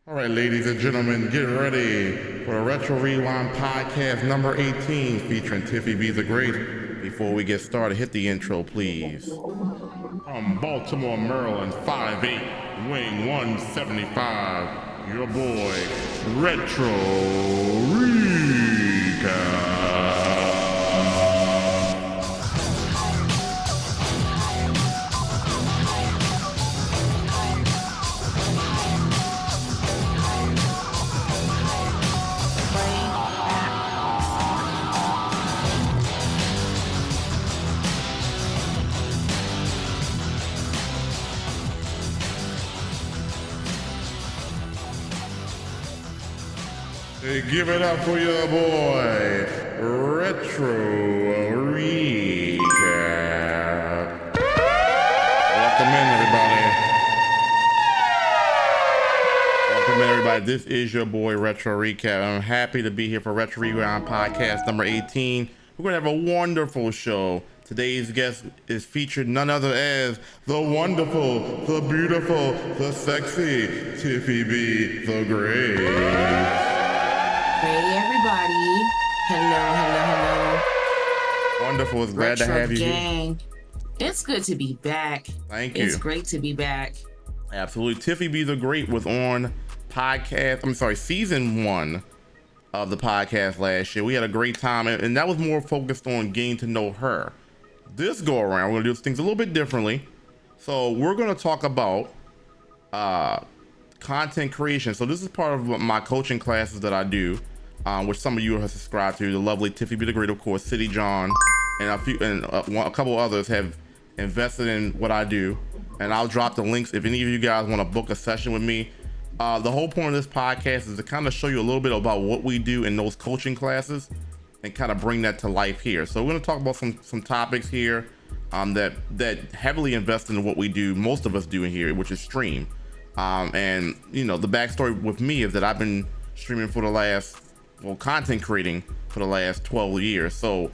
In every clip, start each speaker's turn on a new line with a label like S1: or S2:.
S1: All right, ladies and gentlemen, get ready for the Retro Rewind podcast number 18 featuring TiffyBTheGreat. Before we get started, hit the intro, please. From Baltimore, Maryland, 5'8", weighing 175, your boy, RetroRewind. Hey, give it up for your boy, RetroRewind. Welcome in, everybody. Welcome in, everybody. This is your boy, RetroRewind. I'm happy to be here for Retro Rewind podcast number 18. We're going to have a wonderful show. Today's guest is featured none other as the wonderful, the beautiful, the sexy TiffyBTheGreat.
S2: Hey everybody. Hello.
S1: Wonderful. It's glad to have you
S2: here. It's good to be back.
S1: Thank you.
S2: It's great to be back.
S1: Absolutely. TiffyBTheGreat was on season 1 of the podcast last year. We had a great time, and that was more focused on getting to know her. This go around, we're gonna do things a little bit differently. So we're gonna talk about content creation. So this is part of my coaching classes that I do, which some of you have subscribed to. The lovely TiffyBTheGreat, of course, City John, and a couple others have invested in what I do. And I'll drop the links if any of you guys want to book a session with me. The whole point of this podcast is to kind of show you a little bit about what we do in those coaching classes and kind of bring that to life here. So we're going to talk about some topics here that heavily invest in what we do, most of us do in here, which is stream. And you know, the backstory with me is that I've been streaming for the last, content creating for the last 12 years. So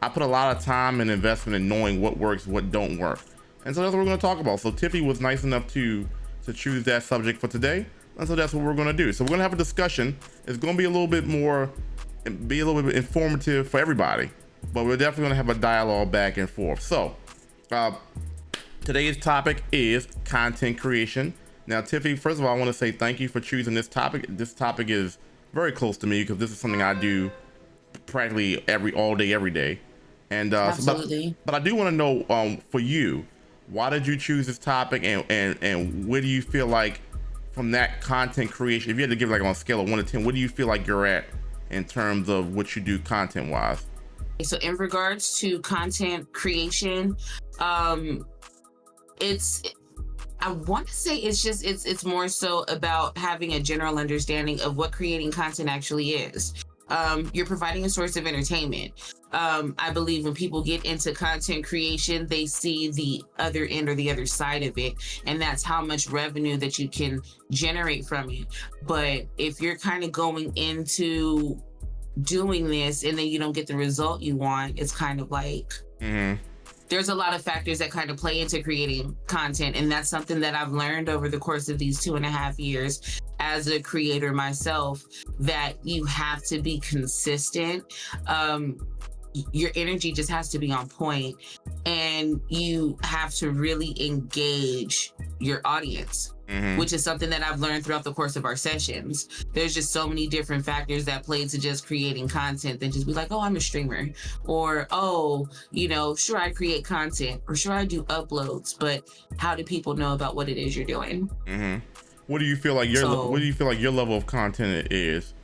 S1: I put a lot of time and investment in knowing what works, what don't work. And so that's what we're going to talk about. So Tiffy was nice enough to choose that subject for today. And so that's what we're going to do. So we're going to have a discussion. It's going to be a little bit bit informative for everybody, but we're definitely going to have a dialogue back and forth. So today's topic is content creation. Now, Tiffy, first of all, I want to say thank you for choosing this topic. This topic is very close to me because this is something I do practically all day, every day. And
S2: absolutely.
S1: But I do want to know, for you, why did you choose this topic, and where do you feel like from that content creation, if you had to give like on a scale of 1 to 10, what do you feel like you're at in terms of what you do content wise?
S2: So in regards to content creation, I want to say it's more so about having a general understanding of what creating content actually is. You're providing a source of entertainment. I believe when people get into content creation, they see the other end or the other side of it, and that's how much revenue that you can generate from it. But if you're kind of going into doing this and then you don't get the result you want, it's kind of like, there's a lot of factors that kind of play into creating content. And that's something that I've learned over the course of these 2.5 years as a creator myself, that you have to be consistent. Your energy just has to be on point, and you have to really engage your audience. Which is something that I've learned throughout the course of our sessions. There's just so many different factors that play to just creating content than just be like, oh, I'm a streamer, or, oh, sure, I create content, or sure, I do uploads, but how do people know about what it is you're doing?
S1: What do you feel like your level of content is?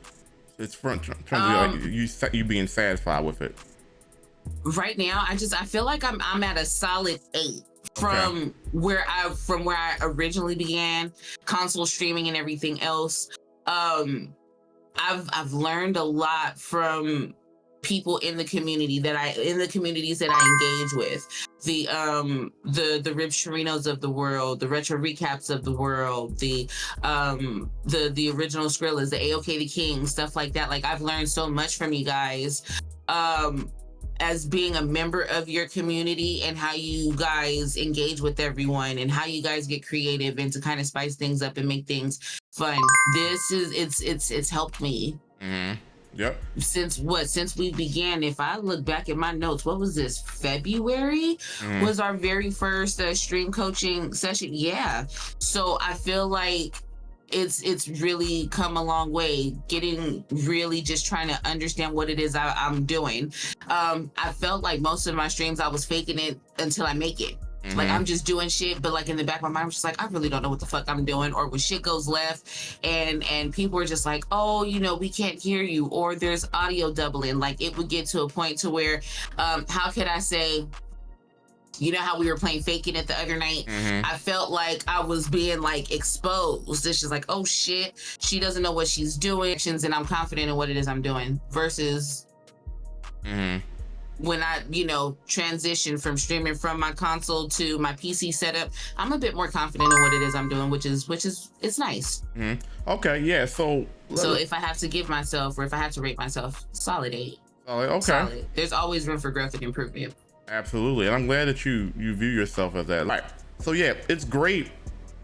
S1: It's in terms of like you being satisfied with it.
S2: Right now, I feel like I'm at a solid 8. From where I originally began console streaming and everything else. I've learned a lot from people in the communities that I engage with. The Rib Chirinos of the world, the Retro Recaps of the world, the original Skrillas, the AOK the King, stuff like that. Like, I've learned so much from you guys. as being a member of your community and how you guys engage with everyone and how you guys get creative and to kind of spice things up and make things fun. This is it's helped me.
S1: Yep.
S2: Since we began. If I look back at my notes, what was this? February was our very first stream coaching session. Yeah. So I feel like it's really come a long way, getting really just trying to understand what it is I'm doing. I felt like most of my streams I was faking it until I make it. Like I'm just doing shit, but like in the back of my mind, I'm just like, I really don't know what the fuck I'm doing. Or when shit goes left and people are just like, oh, you know, we can't hear you, or there's audio doubling. Like it would get to a point to where, how could I say, you know how we were playing Faking It the other night? I felt like I was being like exposed. It's just like, oh shit, she doesn't know what she's doing, and I'm confident in what it is I'm doing. Versus when I, you know, transition from streaming from my console to my PC setup, I'm a bit more confident in what it is I'm doing, which is it's nice.
S1: Okay, yeah. So
S2: if I have to give myself, or if I have to rate myself, solid 8.
S1: Okay.
S2: Solid. There's always room for growth and improvement.
S1: Absolutely, and I'm glad that you view yourself as that. Right. So yeah, it's great.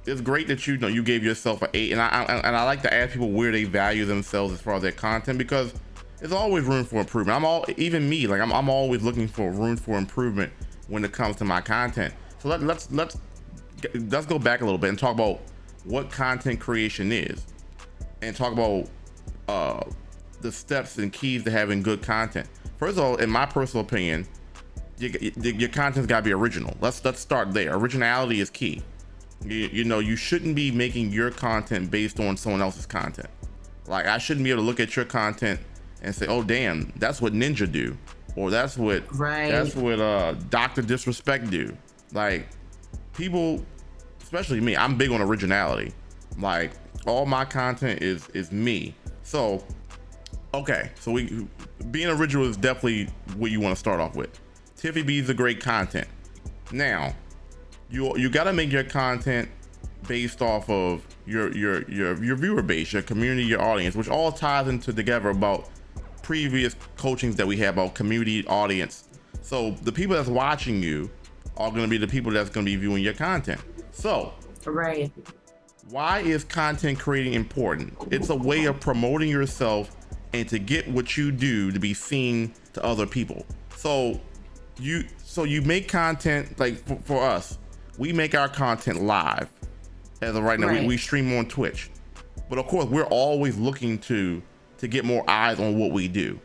S1: It's great that you know you gave yourself an 8, and I like to ask people where they value themselves as far as their content, because there's always room for improvement. Even me, like I'm always looking for room for improvement when it comes to my content. So let's go back a little bit and talk about what content creation is, and talk about the steps and keys to having good content. First of all, in my personal opinion, your content's got to be original. Let's start there. Originality is key. You know, you shouldn't be making your content based on someone else's content. Like I shouldn't be able to look at your content and say, oh damn, that's what Ninja do, or that's what Dr. Disrespect do. Like people, especially me, I'm big on originality. Like all my content is me. So okay, so being original is definitely what you want to start off with. TiffyBTheGreat content. Now, you got to make your content based off of your viewer base, your community, your audience, which all ties into together about previous coachings that we had about community, audience. So the people that's watching you are going to be the people that's going to be viewing your content. So why is content creating important? It's a way of promoting yourself and to get what you do to be seen to other people. So you make content, like for us, we make our content live. As of right now, we stream on Twitch, but of course we're always looking to get more eyes on what we do.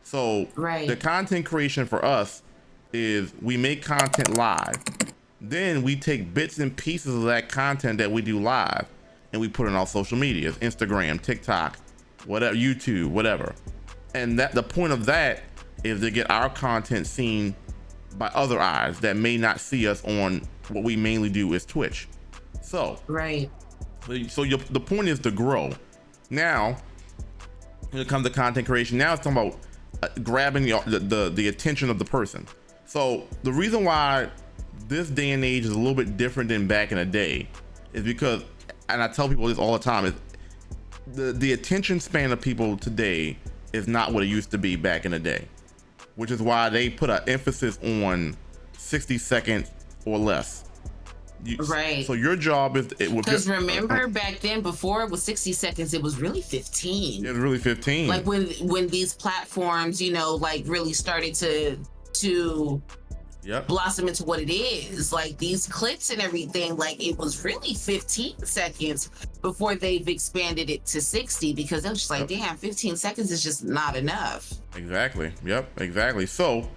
S1: So the content creation for us is we make content live, then we take bits and pieces of that content that we do live and we put it on our social medias, Instagram, TikTok, whatever, YouTube, whatever. And that the point of that is to get our content seen by other eyes that may not see us on what we mainly do is Twitch. So the point is to grow. Now when it comes to content creation, now it's talking about grabbing the attention of the person. So the reason why this day and age is a little bit different than back in the day is because, and I tell people this all the time, is the attention span of people today is not what it used to be back in the day, which is why they put an emphasis on 60 seconds or less. So your job is,
S2: because remember back then, before it was 60 seconds, it was really 15.
S1: It was really 15.
S2: Like when these platforms, you know, like really started to blossom into what it is, like these clips and everything, like it was really 15 seconds before they've expanded it to 60, because it was just like, damn, 15 seconds is just not enough.
S1: Exactly. Exactly. So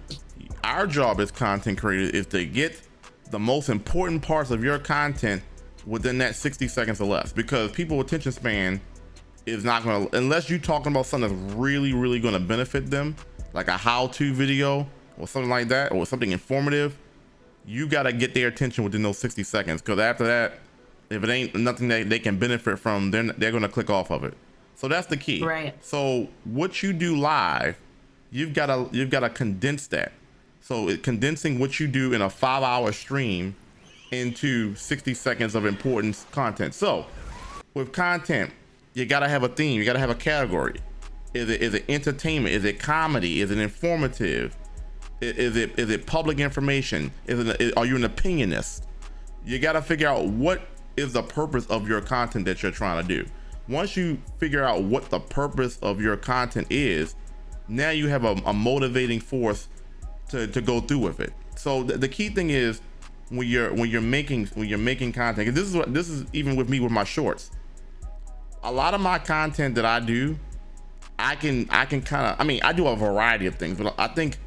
S1: our job as content creators is to get the most important parts of your content within that 60 seconds or less, because people's attention span is not going to, unless you're talking about something that's really going to benefit them, like a how-to video or something like that, or something informative. You got to get their attention within those 60 seconds, because after that, if it ain't nothing that they can benefit from, then they're going to click off of it. So that's the key. So what you do live, you've got to condense that. So condensing what you do in a 5-hour stream into 60 seconds of important content. So with content, you got to have a theme. You got to have a category. Is it entertainment? Is it comedy? Is it informative? Is it public information? Are you an opinionist? You got to figure out what is the purpose of your content that you're trying to do. Once you figure out what the purpose of your content is, now you have a motivating force to go through with it. So the key thing is when you're making content, and this is even with me with my shorts. A lot of my content that I do, I can kind of, I mean, I do a variety of things, but I think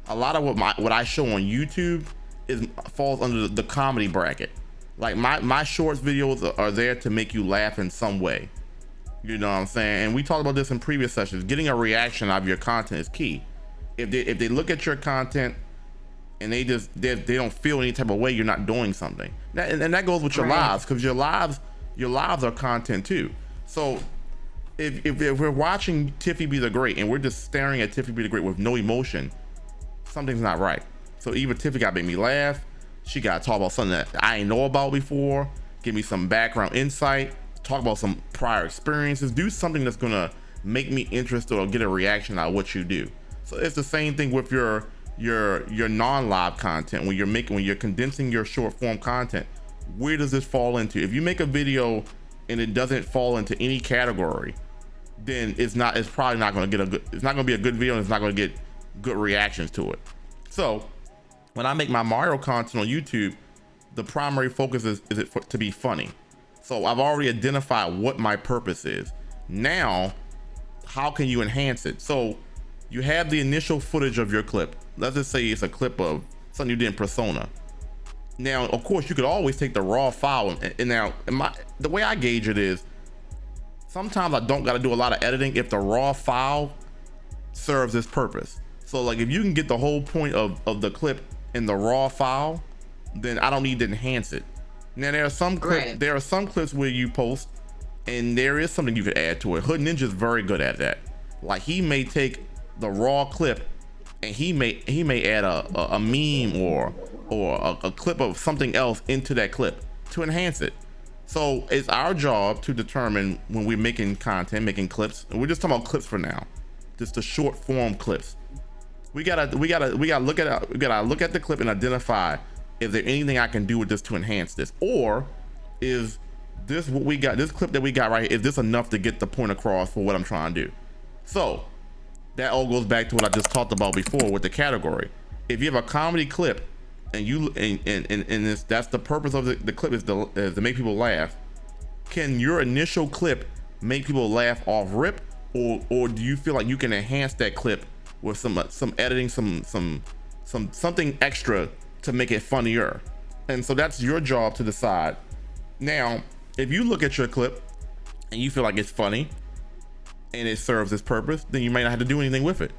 S1: a lot of what I show on YouTube falls under the comedy bracket. Like my shorts videos are there to make you laugh in some way. You know what I'm saying? And we talked about this in previous sessions. Getting a reaction out of your content is key. If they look at your content and they don't feel any type of way, you're not doing something. And that goes with your lives, because your lives are content too. So if we're watching TiffyBTheGreat and we're just staring at TiffyBTheGreat with no emotion, something's not right. So either Tiffy got to make me laugh, she got to talk about something that I ain't know about before, give me some background insight, talk about some prior experiences, do something that's gonna make me interested or get a reaction out of what you do. So it's the same thing with your non-live content. When you're condensing your short form content, where does this fall into? If you make a video and it doesn't fall into any category, then it's probably not going to get it's not going to be a good video, and it's not going to get good reactions to it. So when I make my Mario content on YouTube, the primary focus is to be funny. So I've already identified what my purpose is. Now, how can you enhance it? So you have the initial footage of your clip. Let's just say it's a clip of something you did in Persona. Now, of course, you could always take the raw file, and now the way I gauge it is, sometimes I don't got to do a lot of editing if the raw file serves its purpose. So like if you can get the whole point of the clip in the raw file, then I don't need to enhance it. Now there are some clips where you post and there is something you could add to it. Hood Ninja is very good at that. Like he may take the raw clip and he may add a meme or a clip of something else into that clip to enhance it. So it's our job to determine when we're making content, making clips, and we're just talking about clips for now, just the short form clips. We gotta look at the clip and identify, is there anything I can do with this to enhance this, or is this what we got, this clip that we got right here, is this enough to get the point across for what I'm trying to do? So that all goes back to what I just talked about before with the category. If you have a comedy clip and that's the purpose of the clip is to make people laugh, can your initial clip make people laugh off rip, or do you feel like you can enhance that clip with some editing, something extra to make it funnier? And so that's your job to decide. Now, if you look at your clip and you feel like it's funny and it serves its purpose, then you might not have to do anything with it.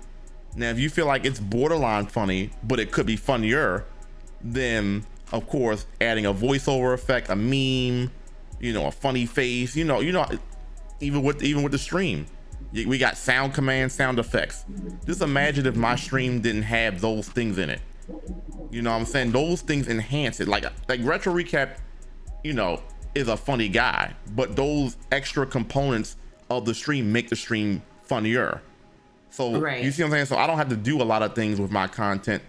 S1: Now, if you feel like it's borderline funny, but it could be funnier, then of course adding a voiceover effect, a meme, a funny face, even with the stream, we got sound commands, sound effects. Just imagine if my stream didn't have those things in it. You know what I'm saying? Those things enhance it. Like Retro Recap, is a funny guy, but those extra components of the stream make the stream funnier. So you see what I'm saying? So I don't have to do a lot of things with my content.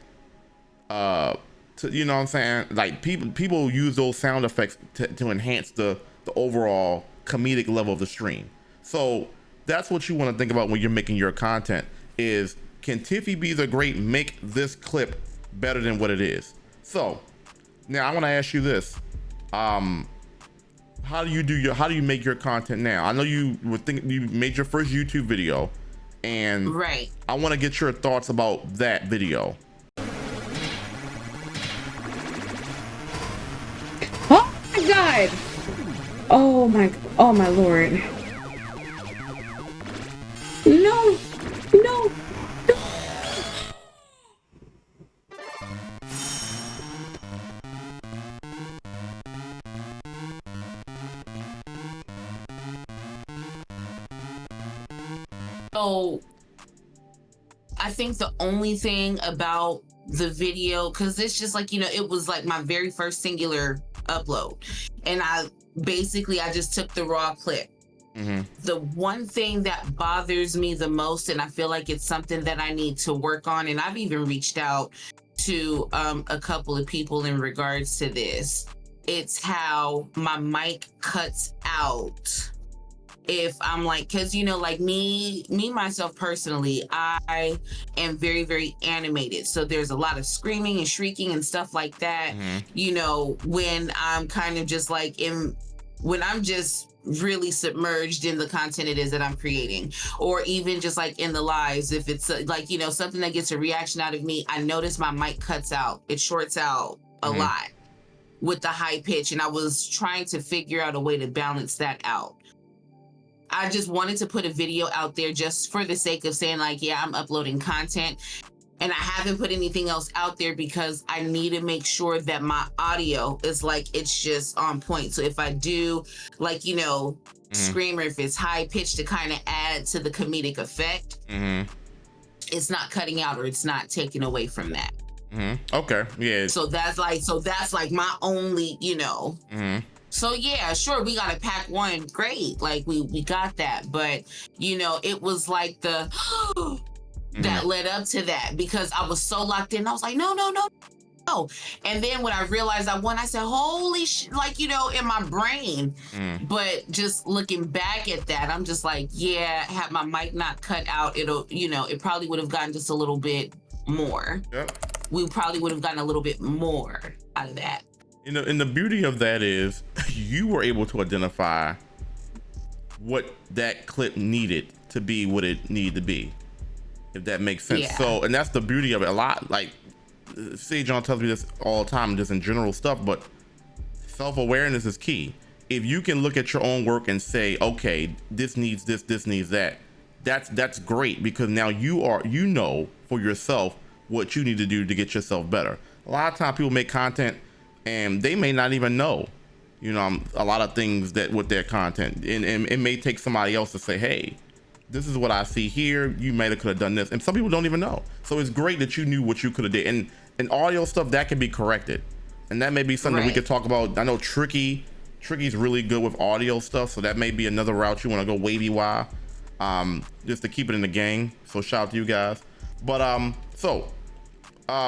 S1: You know what I'm saying? Like people use those sound effects to enhance the overall comedic level of the stream. So that's what you want to think about when you're making your content is, can TiffyBTheGreat make this clip better than what it is? So now I want to ask you this. How do you make your content now? I know you made your first YouTube video, and I want to get your thoughts about that video.
S3: Oh my God. Oh my Lord. No.
S2: So I think the only thing about the video, because it's just like, it was like my very first singular upload, and I just took the raw clip The one thing that bothers me the most, and I feel like it's something that I need to work on, and I've even reached out to a couple of people in regards to this, it's how my mic cuts out if I'm like, because you know, like me myself personally, I am very, very animated, so there's a lot of screaming and shrieking and stuff like that. You know, when I'm kind of just like when I'm just really submerged in the content it is that I'm creating, or even just like in the lives, if it's like, you know, something that gets a reaction out of me, I notice my mic cuts out, it shorts out a lot with the high pitch, and I was trying to figure out a way to balance that out. I just wanted to put a video out there just for the sake of saying like, yeah, I'm uploading content, and I haven't put anything else out there because I need to make sure that my audio is like, it's just on point. So if I do like, you know, scream, or if it's high pitched to kind of add to the comedic effect, it's not cutting out or it's not taking away from that.
S1: Okay, yeah.
S2: So that's like my only, you know. So yeah, sure, we got a pack one, great, like we got that, but you know, it was like the that led up to that, because I was so locked in. I was like, no. And then when I realized I won, I said, holy shit, like, you know, in my brain. But just looking back at that, I'm just like, yeah, had my mic not cut out, it'll, you know, it probably would have gotten just a little bit more. We probably would have gotten a little bit more out of that.
S1: You know, and the beauty of that is you were able to identify what that clip needed to be, what it needed to be, if that makes sense.
S2: Yeah.
S1: So, and that's the beauty of it. A lot, like John tells me this all the time, just in general stuff, but self-awareness is key. If you can look at your own work and say, okay, this needs this needs that, that's great, because now you know for yourself what you need to do to get yourself better. A lot of times people make content and they may not even know, you know, a lot of things that with their content, and it may take somebody else to say, hey, this is what I see here, you might have could have done this, and some people don't even know. So it's great that you knew what you could have did, and audio stuff that can be corrected, and that may be something we could talk about. I know Tricky's really good with audio stuff, so that may be another route you want to go, Wavy Y, just to keep it in the gang. So shout out to you guys. But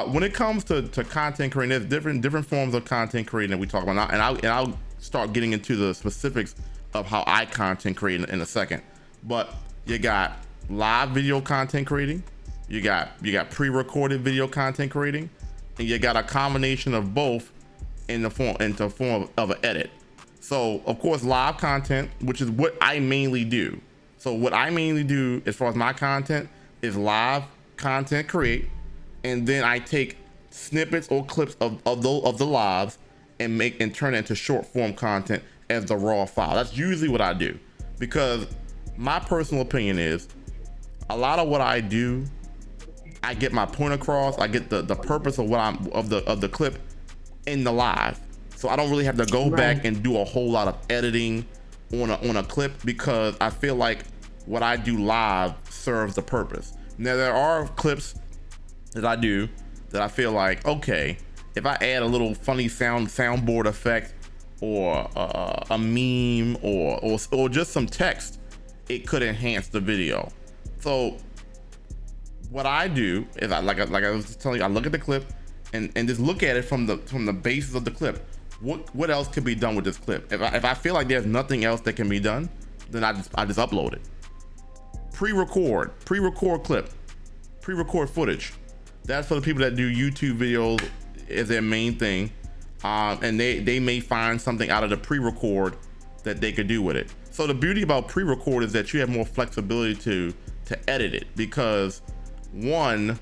S1: when it comes to content creating, there's different forms of content creating that we talk about now, and I'll start getting into the specifics of how I content create in a second. But you got live video content creating, you got pre-recorded video content creating, and you got a combination of both in the form of an edit. So of course, live content, which is what I mainly do. So what I mainly do as far as my content is live content create, and then I take snippets or clips of the lives and turn it into short form content as the raw file. That's usually what I do, because my personal opinion is a lot of what I do, I get my point across, I get the purpose of what of the clip in the live. So I don't really have to go back and do a whole lot of editing on a clip, because I feel like what I do live serves the purpose. Now there are clips that I do that I feel like, okay, if I add a little funny soundboard effect, or a meme, or just some text, it could enhance the video. So what I do is like I was telling you, I look at the clip and just look at it from the basis of the clip. What else could be done with this clip? If I feel like there's nothing else that can be done, then I just upload it. Pre-record clip, pre-record footage. That's for the people that do YouTube videos as their main thing, and they may find something out of the pre-record that they could do with it. So the beauty about pre-record is that you have more flexibility to edit it, because one,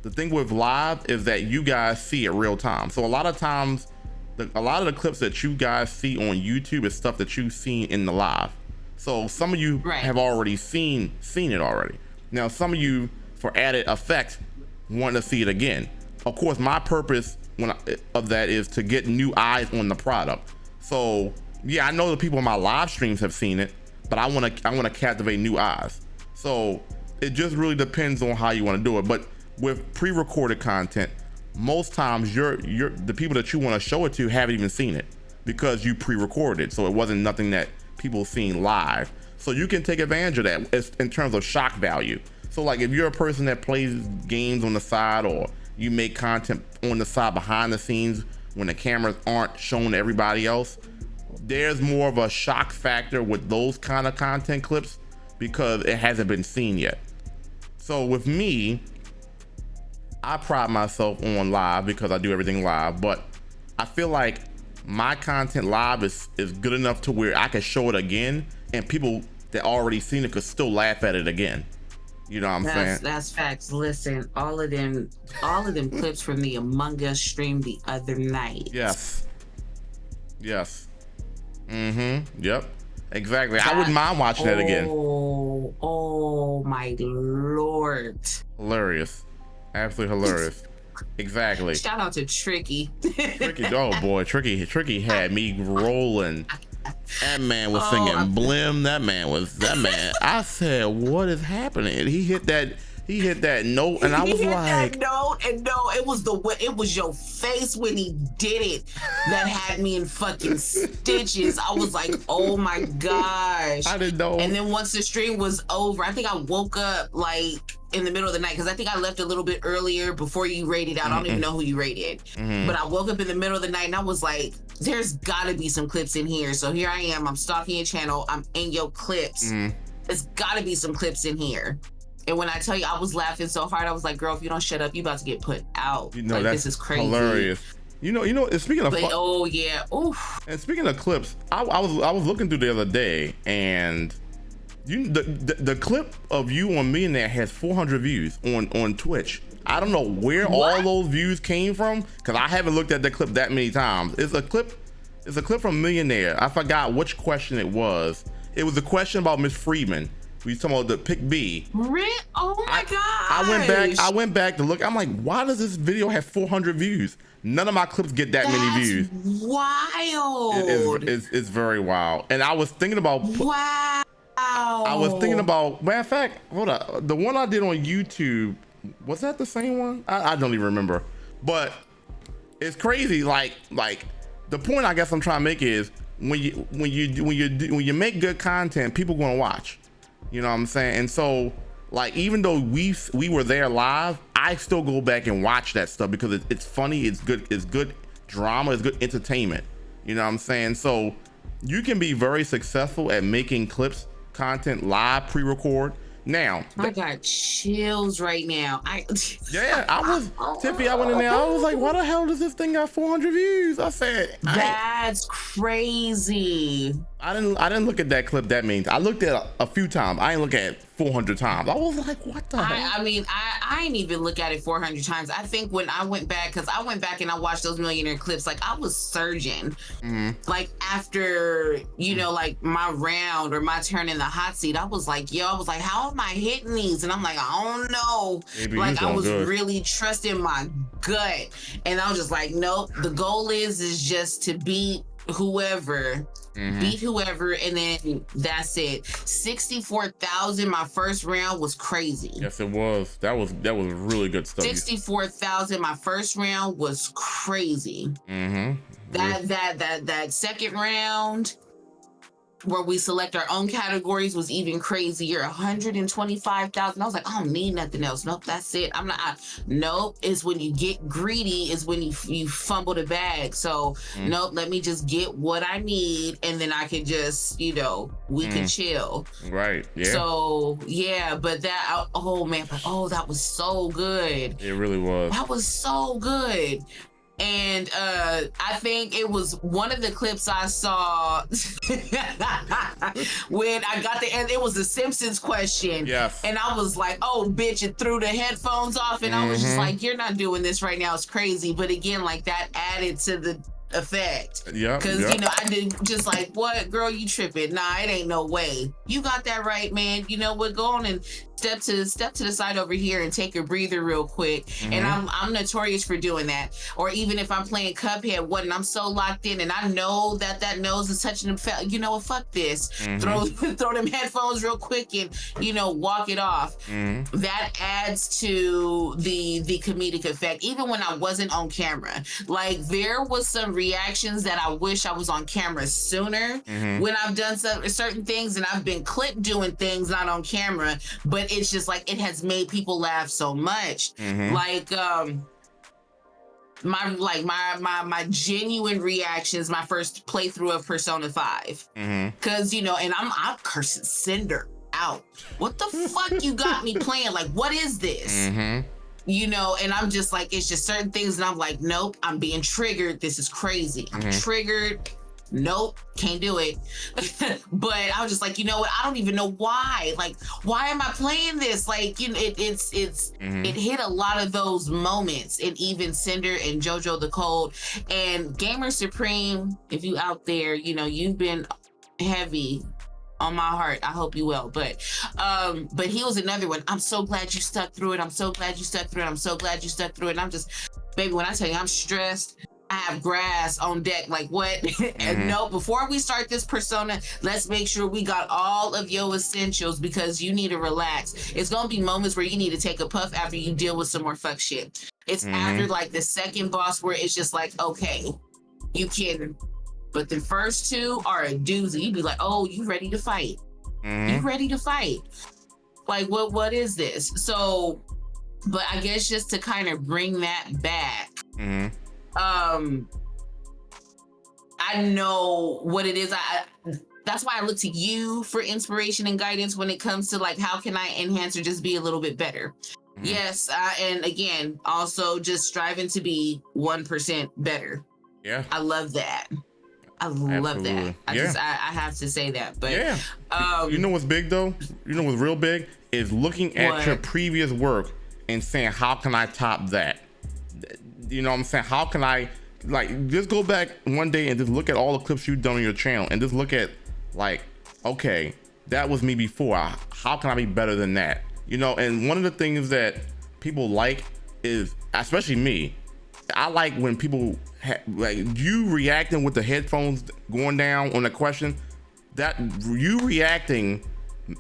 S1: the thing with live is that you guys see it real time. So a lot of times, a lot of the clips that you guys see on YouTube is stuff that you've seen in the live. So some of you have already seen it already. Now some of you, for added effect, want to see it again. Of course, my purpose of that is to get new eyes on the product. So yeah, I know the people in my live streams have seen it, but I want to captivate new eyes. So it just really depends on how you want to do it. But with pre-recorded content, most times the people that you want to show it to haven't even seen it, because you pre-recorded it, so it wasn't nothing that people seen live. So you can take advantage of that in terms of shock value. So like if you're a person that plays games on the side, or you make content on the side behind the scenes when the cameras aren't shown to everybody else, there's more of a shock factor with those kind of content clips because it hasn't been seen yet. So with me, I pride myself on live because I do everything live, but I feel like my content live is good enough to where I can show it again and people that already seen it could still laugh at it again. You know what I'm saying?
S2: That's facts. Listen, all of them clips from the Among Us stream the other night.
S1: Yes. Yep. Exactly. I wouldn't mind watching that again.
S2: Oh my Lord.
S1: Hilarious. Absolutely hilarious. Exactly.
S2: Shout out to Tricky.
S1: Tricky, oh boy, Tricky had me rolling. That man was singing Blim. That man. I said, what is happening? He hit that note, and I was like,
S2: that note, and no, it was your face when he did it that had me in fucking stitches. I was like, oh my gosh.
S1: I didn't know.
S2: And then once the stream was over, I think I woke up like in the middle of the night because I think I left a little bit earlier before you rated out. I don't even know who you rated, but I woke up in the middle of the night and I was like, there's gotta be some clips in here. So here I am, I'm stalking your channel, I'm in your clips. There's gotta be some clips in here. And when I tell you I was laughing so hard, I was like, girl, if you don't shut up, you about to get put out.
S1: You know,
S2: like,
S1: that's
S2: this is crazy.
S1: Hilarious. You know, speaking of
S2: oh yeah, oof.
S1: And speaking of clips, I was looking through the other day, and the clip of you on Millionaire has 400 views on Twitch. I don't know where all those views came from because I haven't looked at the clip that many times. It's a clip from Millionaire. I forgot which question it was. It was a question about Miss Friedman. We talking about the pick B.
S2: Oh my god!
S1: I went back to look. I'm like, why does this video have 400 views? None of my clips get that many views.
S2: Wild.
S1: It's very wild. And I was thinking about.
S2: Wow.
S1: I was thinking about. Matter of fact, hold up. The one I did on YouTube, was that the same one? I don't even remember. But it's crazy. Like the point I guess I'm trying to make is when you make good content, people gonna watch. You know what I'm saying? And so, like, even though we were there live, I still go back and watch that stuff because it's funny, it's good drama, it's good entertainment. You know what I'm saying? So you can be very successful at making clips, content live, pre-record. Now,
S2: I got chills right now.
S1: Yeah, I was Tiffy. I went in there. I was like, "Why the hell does this thing got 400 views?" I said,
S2: "That's crazy."
S1: I didn't look at that clip that many times. I looked at it a few times. I didn't look at it 400 times. I was like, "What the hell?"
S2: I mean, I didn't even look at it 400 times. I think when I went back, because I went back and I watched those Millionaire clips, like I was surging. Like after like my round or my turn in the hot seat, I was like, how am I hitting these? And I'm like, I don't know.
S1: Maybe
S2: like I was really trusting my gut, and I was just like, nope. The goal is just to beat whoever. Beat whoever, and then that's it. 64,000 my first round was crazy.
S1: Yes, it was. That was really good stuff.
S2: 64,000 my first round was crazy. That second round where we select our own categories was even crazier. 125,000. I was like, I don't need nothing else. Nope, that's it. Nope. It's when you get greedy is when you fumble the bag. So nope, let me just get what I need, and then I can just we can chill.
S1: Right. Yeah.
S2: So yeah, but that that was so good.
S1: It really was.
S2: That was so good. And I think it was one of the clips I saw when I got the end. It was a Simpsons question.
S1: Yes.
S2: And I was like, oh, bitch, it threw the headphones off. And I was just like, you're not doing this right now. It's crazy. But again, like that added to the effect.
S1: Yeah.
S2: Because, I did just like, what, girl, you tripping. Nah, it ain't no way. You got that right, man. You know what? Go on and step to the side over here and take a breather real quick. And I'm notorious for doing that. Or even if I'm playing Cuphead, and I'm so locked in and I know that nose is touching the, you know what, fuck this. Throw them headphones real quick and, you know, walk it off. That adds to the comedic effect. Even when I wasn't on camera, like there was some reactions that I wish I was on camera sooner when I've done certain things, and I've been clipped doing things not on camera, but it's just like it has made people laugh so much. Like my genuine reactions, my first playthrough of Persona 5, because you know, and I'm cursing Cinder out. What the fuck you got me playing? Like, what is this? You know, and I'm just like, it's just certain things, and I'm like, nope, I'm being triggered. This is crazy. I'm triggered. Nope, can't do it. But I was just like, you know what? I don't even know why. Like, why am I playing this? Like, you know, it hit a lot of those moments, and even Cinder and JoJo the Cold and Gamer Supreme. If you out there, you know, you've been heavy on my heart. I hope you will. But he was another one. I'm so glad you stuck through it. I'm so glad you stuck through it. I'm so glad you stuck through it. And I'm just, baby, when I tell you I'm stressed, I have grass on deck. Like, what? And no, before we start this Persona, let's make sure we got all of your essentials, because you need to relax. It's gonna be moments where you need to take a puff after you deal with some more fuck shit. It's after like the second boss where it's just like, okay, you can, but the first two are a doozy. You'd be like, oh, you ready to fight? You ready to fight? Like, what is this? So, but I guess just to kind of bring that back, I know what it is. That's why I look to you for inspiration and guidance when it comes to like, how can I enhance or just be a little bit better? Yes, and again, also just striving to be 1% better. Yeah, I love that. I love that. I have to say that. But
S1: you know what's big though? You know what's real big is looking at your previous work and saying, how can I top that? You know what I'm saying? How can I, like, just go back one day and just look at all the clips you've done on your channel and just look at, like, okay, that was me before. How can I be better than that? You know, and one of the things that people like is, especially me, I like when people like you reacting with the headphones going down on a question. That you reacting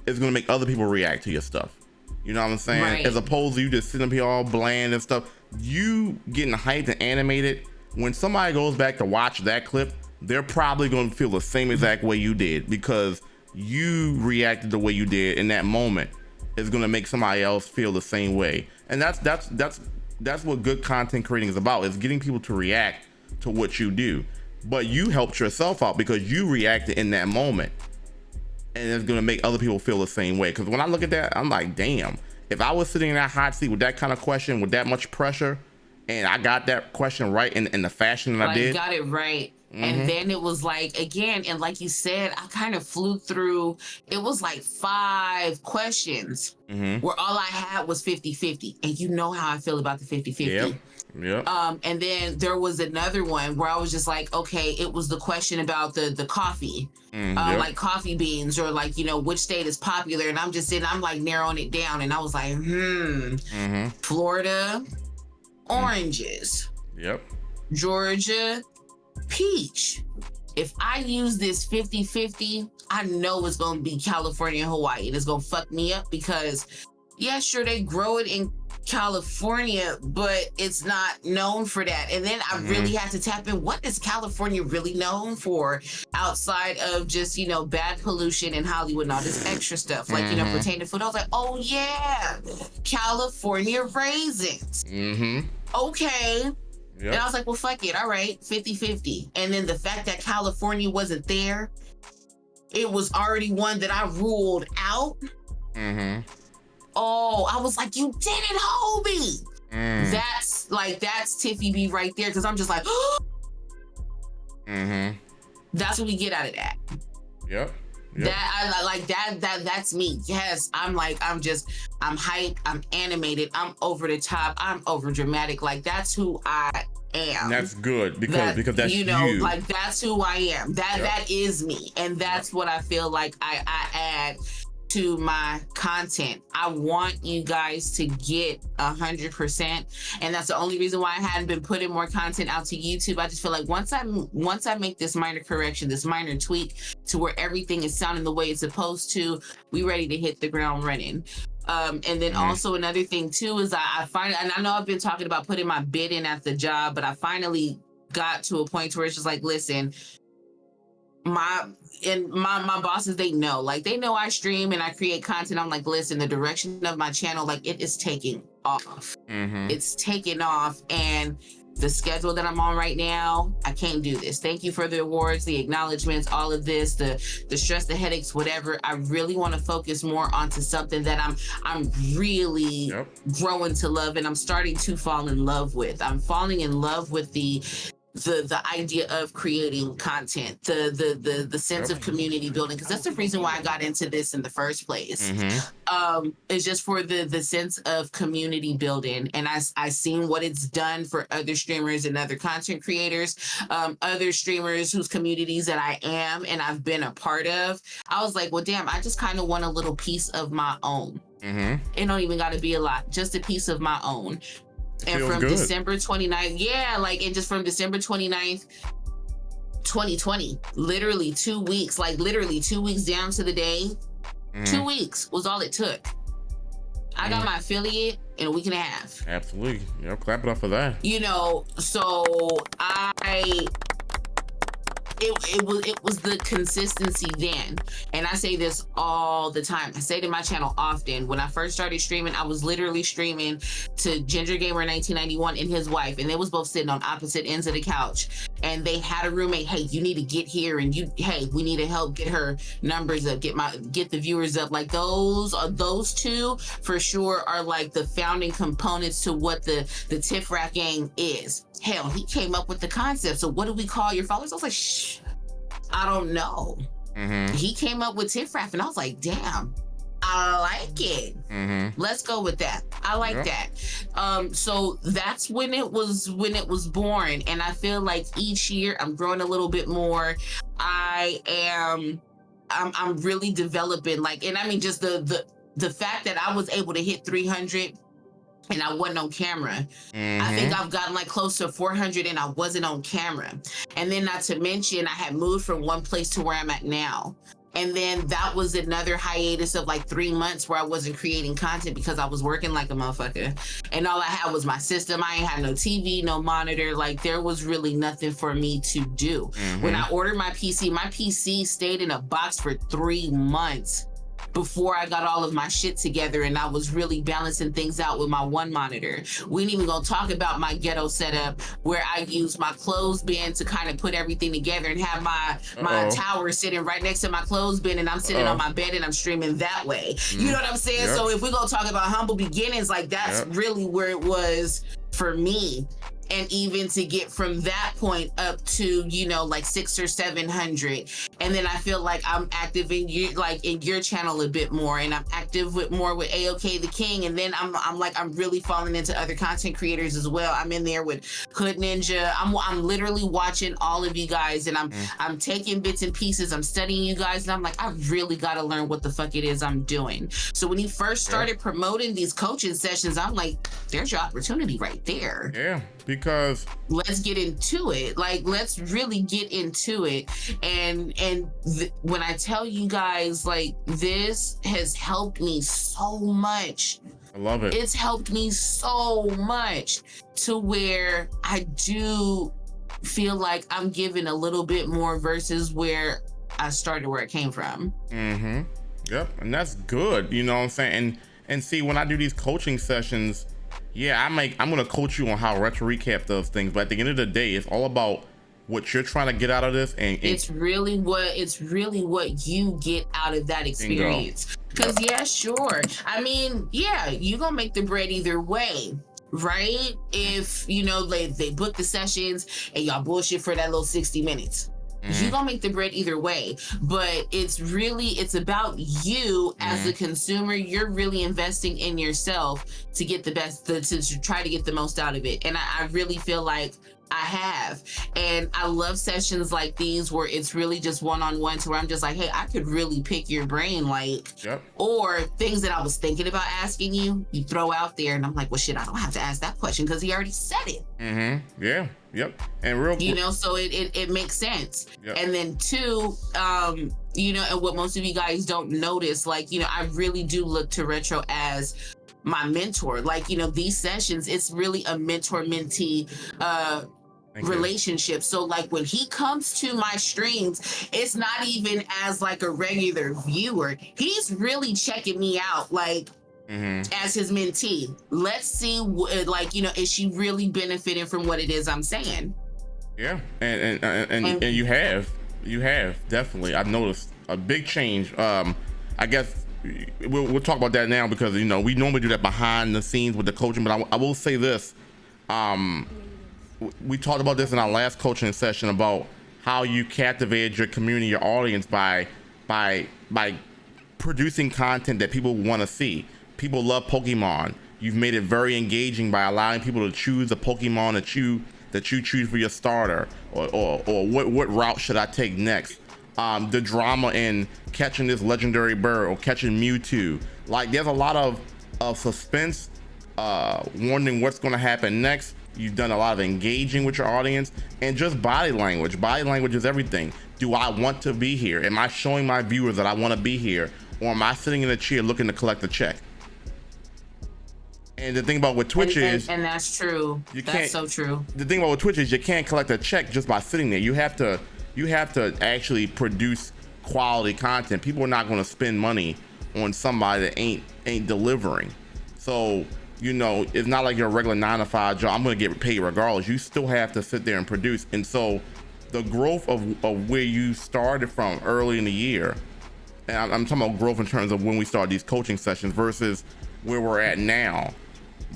S1: is gonna make other people react to your stuff. You know what I'm saying? Right. As opposed to you just sitting up here all bland and stuff. You getting hyped and animated. When somebody goes back to watch that clip, they're probably gonna feel the same exact way you did, because you reacted the way you did in that moment. Is gonna make somebody else feel the same way. And that's what good content creating is about, is getting people to react to what you do. But you helped yourself out because you reacted in that moment, and it's gonna make other people feel the same way. Because when I look at that, I'm like, damn, if I was sitting in that hot seat with that kind of question, with that much pressure, and I got that question right in the fashion that I did.
S2: Got it right. And then it was like, again, and like you said, I kind of flew through, it was like 5 questions where all I had was 50-50. And you know how I feel about the 50-50. Yep. And then there was another one where I was just like, okay, it was the question about the coffee, like coffee beans, or like, you know, which state is popular. And I'm just sitting, I'm like narrowing it down. And I was like, Florida, oranges. Yep. Georgia, peach. If I use this 50-50, I know it's gonna be California and Hawaii, and it's gonna fuck me up because, yeah, sure, they grow it in California, but it's not known for that. And then I really had to tap in, what is California really known for outside of just, you know, bad pollution in Hollywood and all this extra stuff, like, you know, pertaining to food. I was like, oh yeah, California raisins. Okay. Yep. And I was like, well, fuck it. All right, 50-50. And then the fact that California wasn't there, it was already one that I ruled out. Oh, I was like, you did it, homie. That's Tiffy B right there. Cause I'm just like, that's what we get out of that. Yep. That I like that's me. Yes, I'm hyped, I'm animated, I'm over the top, I'm over dramatic. Like, that's who I am.
S1: And that's good because that's
S2: you know, like, that's who I am. That is me. And that's what I feel like I add to my content. I want you guys to get 100%, and that's the only reason why I hadn't been putting more content out to YouTube. I just feel like once I make this minor correction, this minor tweak to where everything is sounding the way it's supposed to, we ready to hit the ground running. And then also another thing too is I finally, and I know I've been talking about putting my bid in at the job, but I finally got to a point where it's just like, listen, my bosses, they know I stream and I create content. I'm like, listen, the direction of my channel, like, it is taking off. It's taking off, and the schedule that I'm on right now, I can't do this. Thank you for the awards, the acknowledgments, all of this, the stress, the headaches, whatever. I really want to focus more onto something that I'm really growing to love, and I'm starting to fall in love with. I'm falling in love with the idea of creating content, the sense of community building, because that's the reason why I got into this in the first place. It's just for the sense of community building, and I seen what it's done for other streamers and other content creators, other streamers whose communities that I am and I've been a part of. I was like, well, damn, I just kind of want a little piece of my own. It don't even got to be a lot, just a piece of my own. And from good. December 29th, and just from December 29th, 2020, literally 2 weeks, like literally 2 weeks down to the day, 2 weeks was all it took. I got my affiliate in a week and a half.
S1: Absolutely. Clap it up for that.
S2: You know, so it was the consistency then. And I say this all the time. I say to my channel often, when I first started streaming, I was literally streaming to Ginger Gamer 1991 and his wife, and they was both sitting on opposite ends of the couch, and they had a roommate. Hey, you need to get here, and we need to help get her numbers up, get the viewers up. Like those two for sure are like the founding components to what the TiffRap gang is. Hell, he came up with the concept. So what do we call your followers? I was like, shh, I don't know. He came up with TiffRap, and I was like, damn, I like it. Let's go with that. I like that. So that's when it was born, and I feel like each year I'm growing a little bit more. I'm really developing, like, and I mean, just the fact that I was able to hit 300 and I wasn't on camera. I think I've gotten like close to 400 and I wasn't on camera. And then not to mention, I had moved from one place to where I'm at now. And then that was another hiatus of like 3 months where I wasn't creating content because I was working like a motherfucker. And all I had was my system. I ain't had no TV, no monitor. Like, there was really nothing for me to do. When I ordered my PC stayed in a box for 3 months before I got all of my shit together, and I was really balancing things out with my one monitor. We ain't even gonna talk about my ghetto setup where I use my clothes bin to kind of put everything together and have my tower sitting right next to my clothes bin, and I'm sitting on my bed and I'm streaming that way. You know what I'm saying? So if we're gonna talk about humble beginnings, like that's really where it was for me. And even to get from that point up to, you know, like 600 or 700. And then I feel like I'm active in your channel a bit more, and I'm active more with AOK the King. And then I'm really falling into other content creators as well. I'm in there with Hood Ninja. I'm literally watching all of you guys, and I'm taking bits and pieces. I'm studying you guys, and I'm like, I really got to learn what the fuck it is I'm doing. So when he first started promoting these coaching sessions, I'm like, there's your opportunity right there.
S1: Yeah. Because
S2: let's get into it. Like, let's really get into it. And when I tell you guys, like, this has helped me so much.
S1: I love it.
S2: It's helped me so much to where I do feel like I'm giving a little bit more versus where I started, where it came from.
S1: Yep. And that's good. You know what I'm saying? And see, when I do these coaching sessions, I'm gonna coach you on how Retro Recap does things, but at the end of the day, it's all about what you're trying to get out of this, and it's really what you get out of that experience. Because sure. I mean, you gonna make the bread either way, right? If you know they book the sessions and y'all bullshit for that little 60 minutes. You gonna make the bread either way, but it's about you as a consumer. You're really investing in yourself to get the best, to try to get the most out of it. And I really feel like
S2: I have. And I love sessions like these where it's really just one-on-one to where I'm just like, hey, I could really pick your brain, like,
S1: Yep.
S2: or things that I was thinking about asking you, you throw out there and I'm like, well, shit, I don't have to ask that question because he already said it.
S1: Yeah. Yep. And real,
S2: You know, so it makes sense.
S1: Yep.
S2: And then two, you know, and what most of you guys don't notice, like, you know, I really do look to Retro as my mentor. Like, you know, these sessions, it's really a mentor-mentee relationship. So like when he comes to my streams, it's not even as like a regular viewer. He's really checking me out, like, as his mentee. Let's see, like, you know, is she really benefiting from what it is I'm saying?
S1: Yeah, and you have definitely. I've noticed a big change. I guess we'll talk about that now because, you know, we normally do that behind the scenes with the coaching. But I will say this. We talked about this in our last coaching session about how you captivate your community, your audience by producing content that people want to see. People love Pokemon. You've made it very engaging by allowing people to choose a Pokemon that you choose for your starter, or what route should I take next. The drama in catching this legendary bird or catching Mewtwo. Like, there's a lot of suspense, wondering what's going to happen next. You've done a lot of engaging with your audience, and just body language. Body language is everything. Do I want to be here? Am I showing my viewers that I want to be here, or am I sitting in a chair looking to collect a check? And the thing about with Twitch is,
S2: and that's true. That's so true.
S1: The thing about with Twitch is you can't collect a check just by sitting there. You have to actually produce quality content. People are not going to spend money on somebody that ain't delivering. So, you know, it's not like you're a regular 9-to-5 job. I'm going to get paid regardless. You still have to sit there and produce. And so the growth of where you started from early in the year, and I'm talking about growth in terms of when we started these coaching sessions versus where we're at now.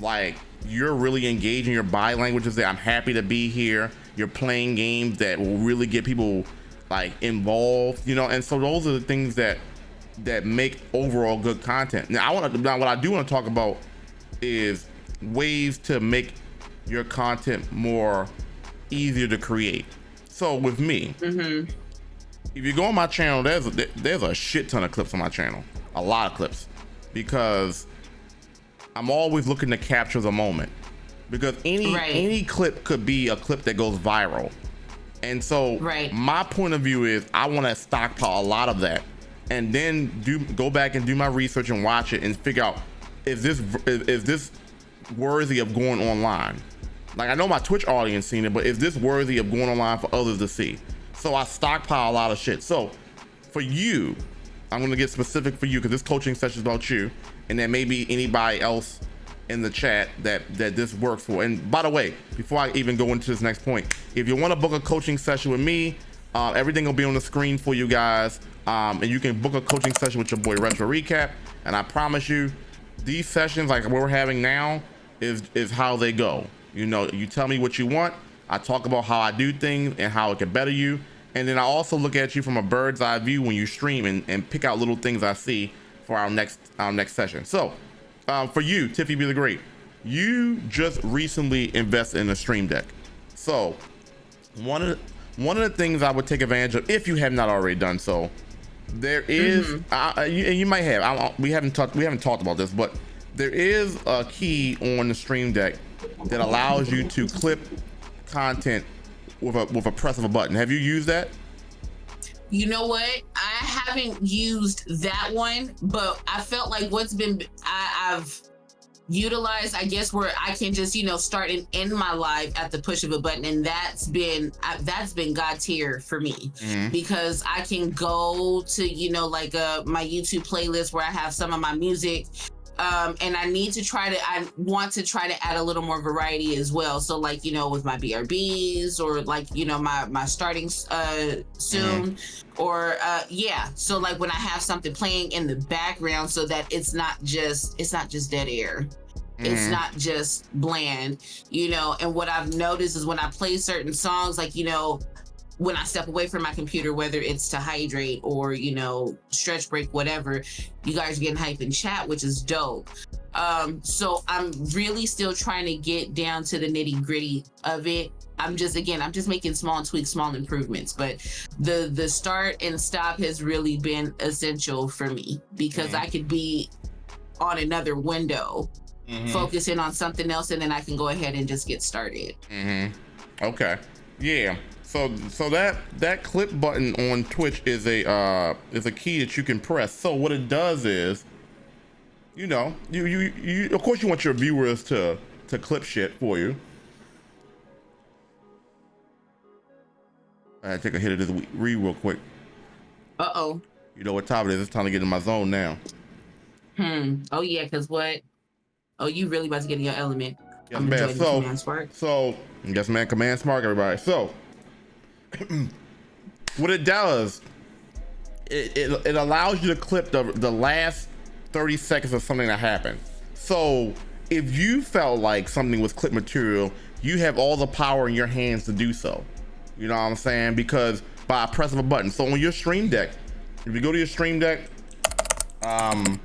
S1: Like, you're really engaging. Your body language is there. I'm happy to be here. You're playing games that will really get people like involved, you know. And so those are the things that make overall good content. Now what I do want to talk about is ways to make your content more easier to create. So with me, if you go on my channel, there's a shit ton of clips on my channel, a lot of clips, because I'm always looking to capture the moment, because any clip could be a clip that goes viral. And so my point of view is I want to stockpile a lot of that, and then go back and do my research and watch it and figure out, is this worthy of going online? Like, I know my Twitch audience seen it, but is this worthy of going online for others to see? So I stockpile a lot of shit. So for you, I'm going to get specific for you, because this coaching session is about you, and then maybe anybody else in the chat that this works for. And by the way, before I even go into this next point, if you want to book a coaching session with me, everything will be on the screen for you guys, and you can book a coaching session with your boy Retro Recap. And I promise you, these sessions like what we're having now is how they go. You know, you tell me what you want, I talk about how I do things and how it can better you, and then I also look at you from a bird's eye view when you stream and pick out little things I see for our next session. So for you, TiffyBTheGreat, you just recently invested in a stream deck. So one of the things I would take advantage of, if you have not already done so, there is you might have, we haven't talked about this, but there is a key on the stream deck that allows you to clip content with a press of a button. Have you used that?
S2: You know what? I haven't used that one, but I felt like I've utilized, I guess, where I can just, you know, start and end my live at the push of a button, and that's been God tier for me, because I can go to, you know, like my YouTube playlist where I have some of my music. And I want to try to add a little more variety as well. So like, you know, with my BRBs, or like, you know, my starting soon, or so like when I have something playing in the background, so that it's not just dead air. It's not just bland, you know. And what I've noticed is when I play certain songs, like, you know, when I step away from my computer, whether it's to hydrate or, you know, stretch break, whatever, you guys are getting hype in chat, which is dope. So I'm really still trying to get down to the nitty gritty of it. I'm just making small tweaks, small improvements, but the start and stop has really been essential for me, because I could be on another window focusing on something else, and then I can go ahead and just get started.
S1: Okay. Yeah. So that clip button on Twitch is a key that you can press. So what it does is, you know, you of course you want your viewers to clip shit for you. I take a hit of this read real quick.
S2: Uh-oh.
S1: You know what time it is? It's time to get in my zone now.
S2: Oh yeah, because what? Oh, you really about to get in your element.
S1: Yes,
S2: I'm
S1: man.
S2: enjoying the command spark.
S1: So yes, man. Command spark, everybody. So what it does, it allows you to clip the last 30 seconds of something that happened. So if you felt like something was clip material, you have all the power in your hands to do so. You know what I'm saying? Because by a press of a button. So on your Stream Deck, if you go to your Stream Deck, matter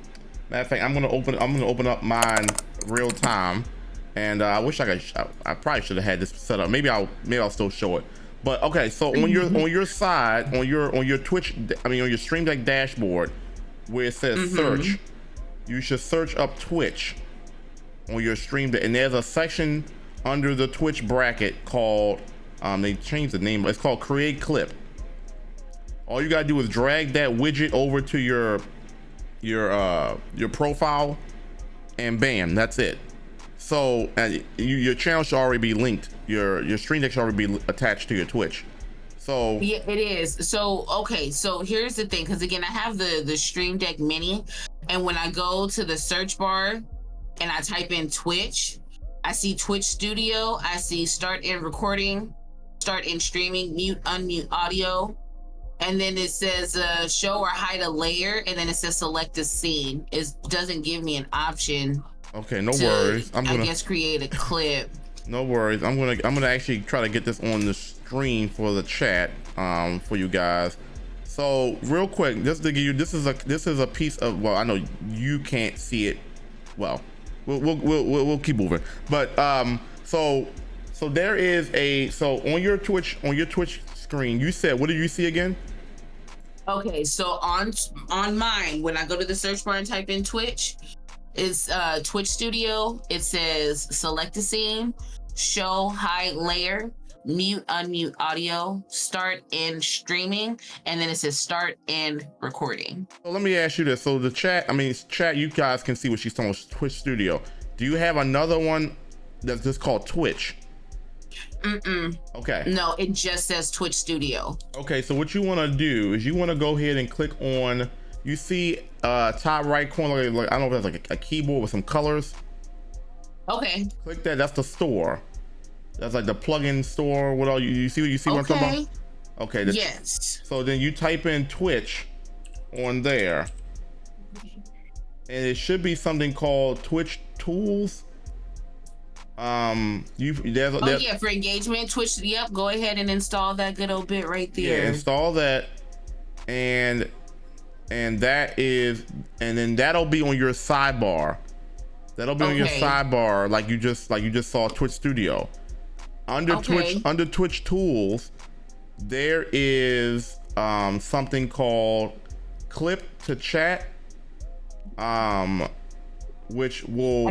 S1: of fact, I'm gonna open up mine real time, and I wish I probably should have had this set up. Maybe I'll still show it. But okay, so on your side, on your Twitch, on your Stream Deck dashboard, where it says search, you should search up Twitch on your Stream Deck, and there's a section under the Twitch bracket called they changed the name. It's called Create Clip. All you gotta do is drag that widget over to your profile, and bam, that's it. So your channel should already be linked. Your Stream Deck should already be attached to your Twitch. So
S2: yeah, it is. So okay, so here's the thing, because again, I have the Stream Deck Mini, and when I go to the search bar and I type in Twitch, I see Twitch Studio, I see start in recording, start in streaming, mute, unmute audio, and then it says show or hide a layer, and then it says select a scene. It doesn't give me an option.
S1: Okay, no worries.
S2: I guess create a clip.
S1: No worries. I'm gonna actually try to get this on the screen for the chat for you guys. So real quick, just to give you, this is a piece of, well, I know you can't see it. Well, we'll keep moving. But so there is so on your Twitch screen, you said, what did you see again?
S2: Okay, so on mine, when I go to the search bar and type in Twitch, it's Twitch Studio. It says select a scene, show hide layer, mute unmute audio, start in streaming, and then it says start in recording.
S1: So let me ask you this. So the chat, you guys can see what she's talking about, Twitch Studio. Do you have another one that's just called Twitch? Okay.
S2: No, it just says Twitch Studio.
S1: Okay, so what you want to do is you want to go ahead and click on, you see top right corner, like, I don't know if that's like a keyboard with some colors.
S2: Okay.
S1: Click that. That's the store. That's like the plugin store. What all you see? What I'm talking about? Okay.
S2: Yes.
S1: So then you type in Twitch on there, and it should be something called Twitch Tools.
S2: Yeah, for engagement, Twitch. Yep. Go ahead and install that good old bit right there.
S1: Yeah, install that, and that is, and then that'll be on your sidebar. That'll be on your sidebar, like you just saw Twitch Studio. Under Twitch Tools, there is something called Clip to Chat, which will.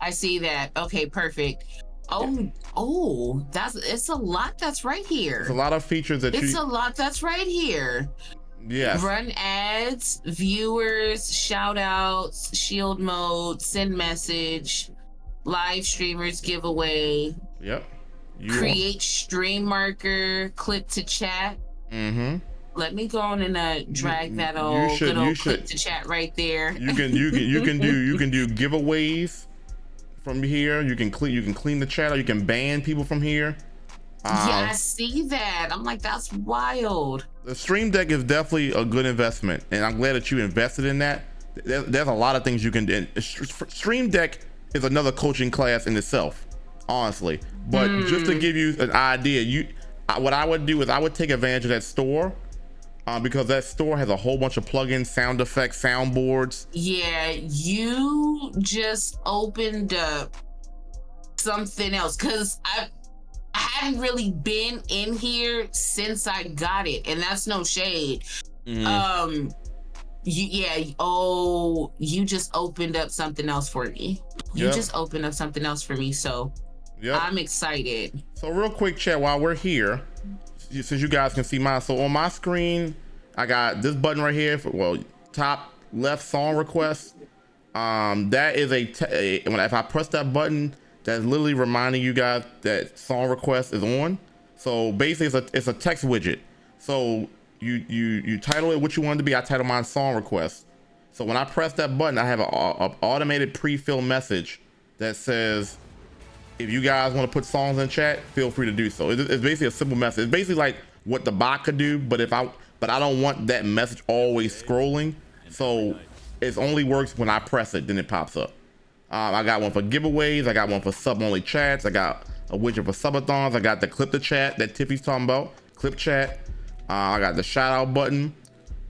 S2: I see that. Okay, perfect. Oh, it's a lot that's right here.
S1: It's a lot of features
S2: It's a lot that's right here.
S1: Yes.
S2: Run ads, viewers, shout outs, shield mode, send message, live streamers giveaway.
S1: Yep.
S2: Create stream marker, clip to chat. Let me go on and drag that old clip to chat right there.
S1: You can do giveaways from here. You can clean the chat, or you can ban people from here.
S2: Yeah, I see that. I'm like, that's wild.
S1: The Stream Deck is definitely a good investment, and I'm glad that you invested in that. There's a lot of things you can do. Stream Deck is another coaching class in itself, honestly. But just to give you an idea, what I would do is I would take advantage of that store, because that store has a whole bunch of plugins, sound effects, soundboards.
S2: Yeah, you just opened up something else, because I hadn't really been in here since I got it, and that's no shade. You just opened up something else for me. Just opened up something else for me, so I'm excited.
S1: So real quick, chat, while we're here, since you guys can see mine, so on my screen I got this button right here for, top left, song request. That is if I press that button, that's literally reminding you guys that song request is on. So basically it's a text widget. So you title it what you want it to be. I title mine song request. So when I press that button, I have an automated pre-filled message that says, if you guys want to put songs in chat, feel free to do so. It's basically a simple message. It's basically like what the bot could do, but I don't want that message always scrolling. So it only works when I press it, then it pops up. I got one for giveaways. I got one for sub-only chats. I got a widget for subathons. I got the clip to chat that Tiffy's talking about, clip chat. I got the shout out button.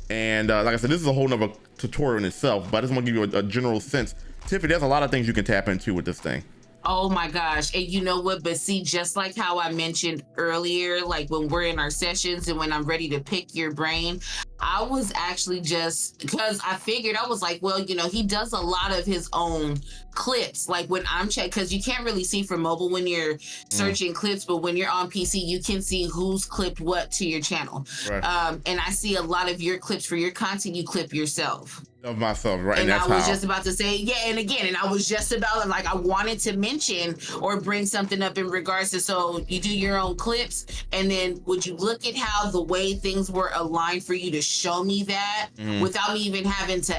S1: And like I said, this is a whole nother tutorial in itself, but I just want to give you a general sense. Tiffy, there's a lot of things you can tap into with this thing.
S2: Oh my gosh. And you know what? But see, just like how I mentioned earlier, like when we're in our sessions and when I'm ready to pick your brain, I was actually just, because I figured, I was like, well, you know, he does a lot of his own clips. Like when I'm checking, because you can't really see from mobile when you're searching clips, but when you're on PC, you can see who's clipped what to your channel. Right. And I see a lot of your clips for your content, you clip yourself.
S1: Of myself, right?
S2: And I was just about to say, and I was just about, like, I wanted to mention or bring something up in regards to, so you do your own clips, and then would you look at how the way things were aligned for you to show me that without me even having to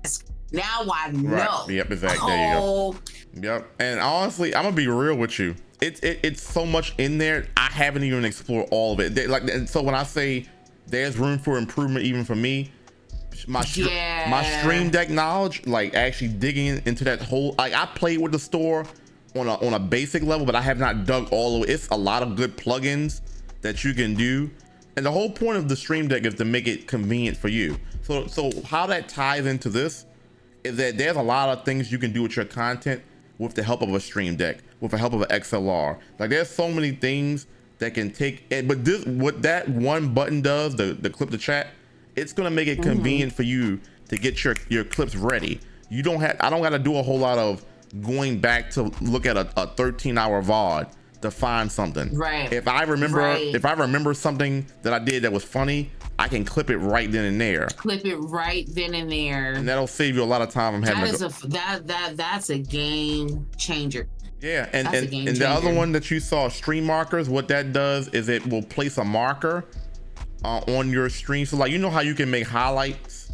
S2: ask? Now I know.
S1: Right. Yep, exactly. There you go. Yep. And honestly, I'm gonna be real with you. It's so much in there. I haven't even explored all of it. So when I say there's room for improvement, even for me, my stream deck knowledge, like actually digging into that whole, like I played with the store on a basic level, but I have not dug all the way. It's a lot of good plugins that you can do, and the whole point of the stream deck is to make it convenient for you. So how that ties into this is that there's a lot of things you can do with your content with the help of a stream deck, with the help of an XLR. Like there's so many things that can take it, but this, what that one button does, the clip to chat, it's gonna make it convenient for you to get your clips ready. I don't gotta do a whole lot of going back to look at a 13-hour VOD to find something. Right. If I remember something that I did that was funny, I can clip it right then and there.
S2: Clip it right then and there.
S1: And that'll save you a lot of time from having
S2: that's a game changer.
S1: Yeah, and the other one that you saw, stream markers, what that does is it will place a marker on your stream. So like, you know how you can make highlights?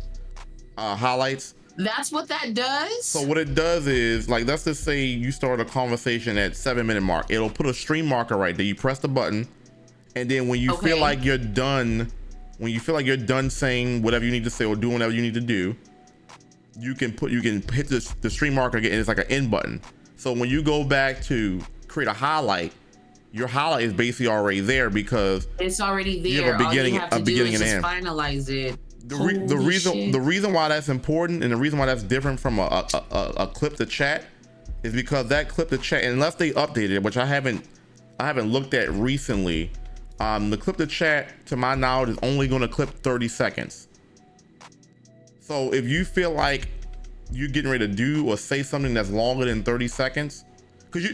S2: That's what that does?
S1: So what it does is, like, let's just say you start a conversation at 7-minute mark. It'll put a stream marker right there. You press the button, and then when you feel like you're done, saying whatever you need to say or doing whatever you need to do, you can hit the stream marker again, and it's like an end button. So when you go back to create a highlight, your highlight is basically already there because
S2: it's already there.
S1: You have a beginning and end.
S2: Finalize it.
S1: The reason why that's important and the reason why that's different from a clip to chat is because that clip to chat, unless they updated it, which I haven't looked at recently, the clip to chat, to my knowledge, is only going to clip 30 seconds. So if you feel like you're getting ready to do or say something that's longer than 30 seconds, because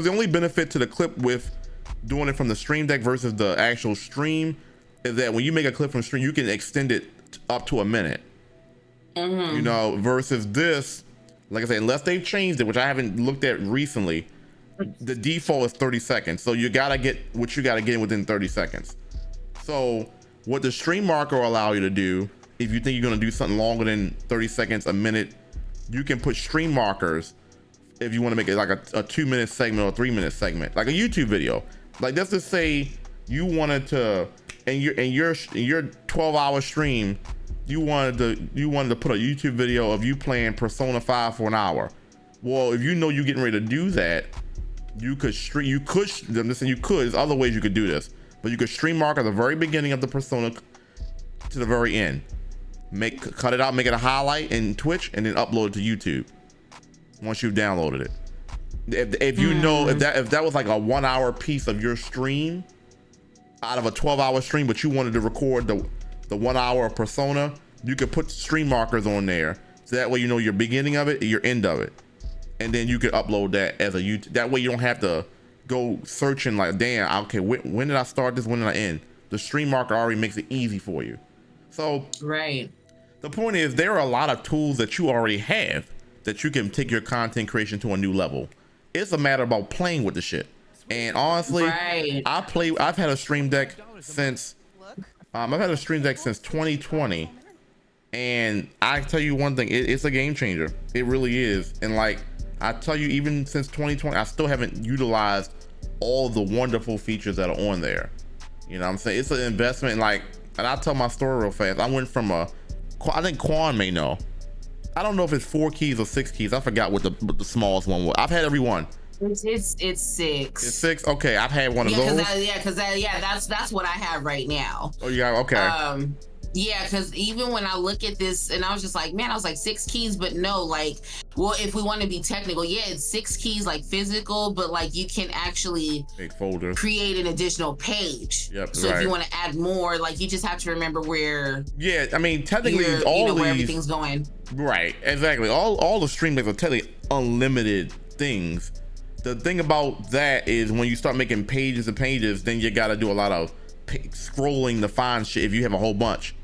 S1: the only benefit to the clip with doing it from the stream deck versus the actual stream is that when you make a clip from stream, you can extend it up to a minute. You know, versus this, like I said, unless they've changed it, which I haven't looked at recently, the default is 30 seconds. So you gotta get what you gotta get within 30 seconds. So what the stream marker will allow you to do, if you think you're gonna do something longer than 30 seconds, a minute, you can put stream markers if you want to make it like a 2-minute segment or a 3-minute segment, like a YouTube video. Like let's just say you wanted to, in your 12-hour stream, you wanted to put a YouTube video of you playing Persona 5 for an hour. Well, if you know you're getting ready to do that, there's other ways you could do this, but you could stream mark at the very beginning of the Persona to the very end. Cut it out, make it a highlight in Twitch, and then upload it to YouTube once you've downloaded it. If you know, if that was like a 1 hour piece of your stream out of a 12-hour stream, but you wanted to record the 1 hour of Persona, you could put stream markers on there, so that way you know your beginning of it and your end of it, and then you could upload that as a YouTube. That way you don't have to go searching like, damn, okay, when did I start this, when did I end? The stream marker already makes it easy for you. So
S2: right,
S1: the point is, there are a lot of tools that you already have that you can take your content creation to a new level. It's a matter about playing with the shit. And honestly,
S2: right.
S1: I've had a stream deck since 2020, and I tell you one thing, it's a game changer. It really is. And like I tell you, even since 2020, I still haven't utilized all the wonderful features that are on there. You know what I'm saying? It's an investment. Like, and I'll tell my story real fast. I went from I think Quan may know. I don't know if it's 4 keys or 6 keys. I forgot what the smallest one was. I've had every one.
S2: It's 6.
S1: It's 6. Okay, I've had one of those.
S2: That's what I have right now.
S1: Oh yeah, okay.
S2: Yeah, because even when I look at this, and I was just like, man, I was like 6 keys, but no, like, well, if we want to be technical, yeah, it's 6 keys, like physical, but like you can actually
S1: make folders,
S2: create an additional page.
S1: Yep.
S2: So
S1: right.
S2: if you want to add more, like you just have to remember where.
S1: Yeah, I mean, technically,
S2: where everything's going.
S1: Right, exactly. All the stream decks are technically unlimited things. The thing about that is when you start making pages and pages, then you got to do a lot of scrolling to find shit if you have a whole bunch.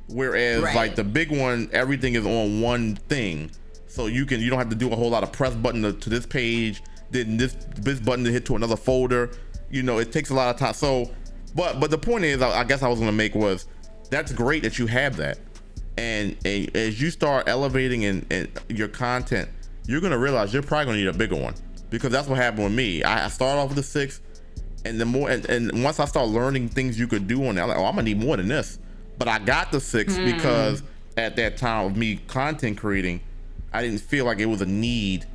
S1: Whereas like the big one, everything is on one thing, so you don't have to do a whole lot of press button to this page, then this button to hit to another folder. You know, it takes a lot of time. So but the point is, I guess I was gonna make was, that's great that you have that, and as you start elevating in your content, you're gonna realize you're probably gonna need a bigger one, because that's what happened with me. I started off with the 6, and the more and once I start learning things you could do on there, I'm like, oh, I'm gonna need more than this. But I got the 6 because at that time of me content creating, I didn't feel like it was a need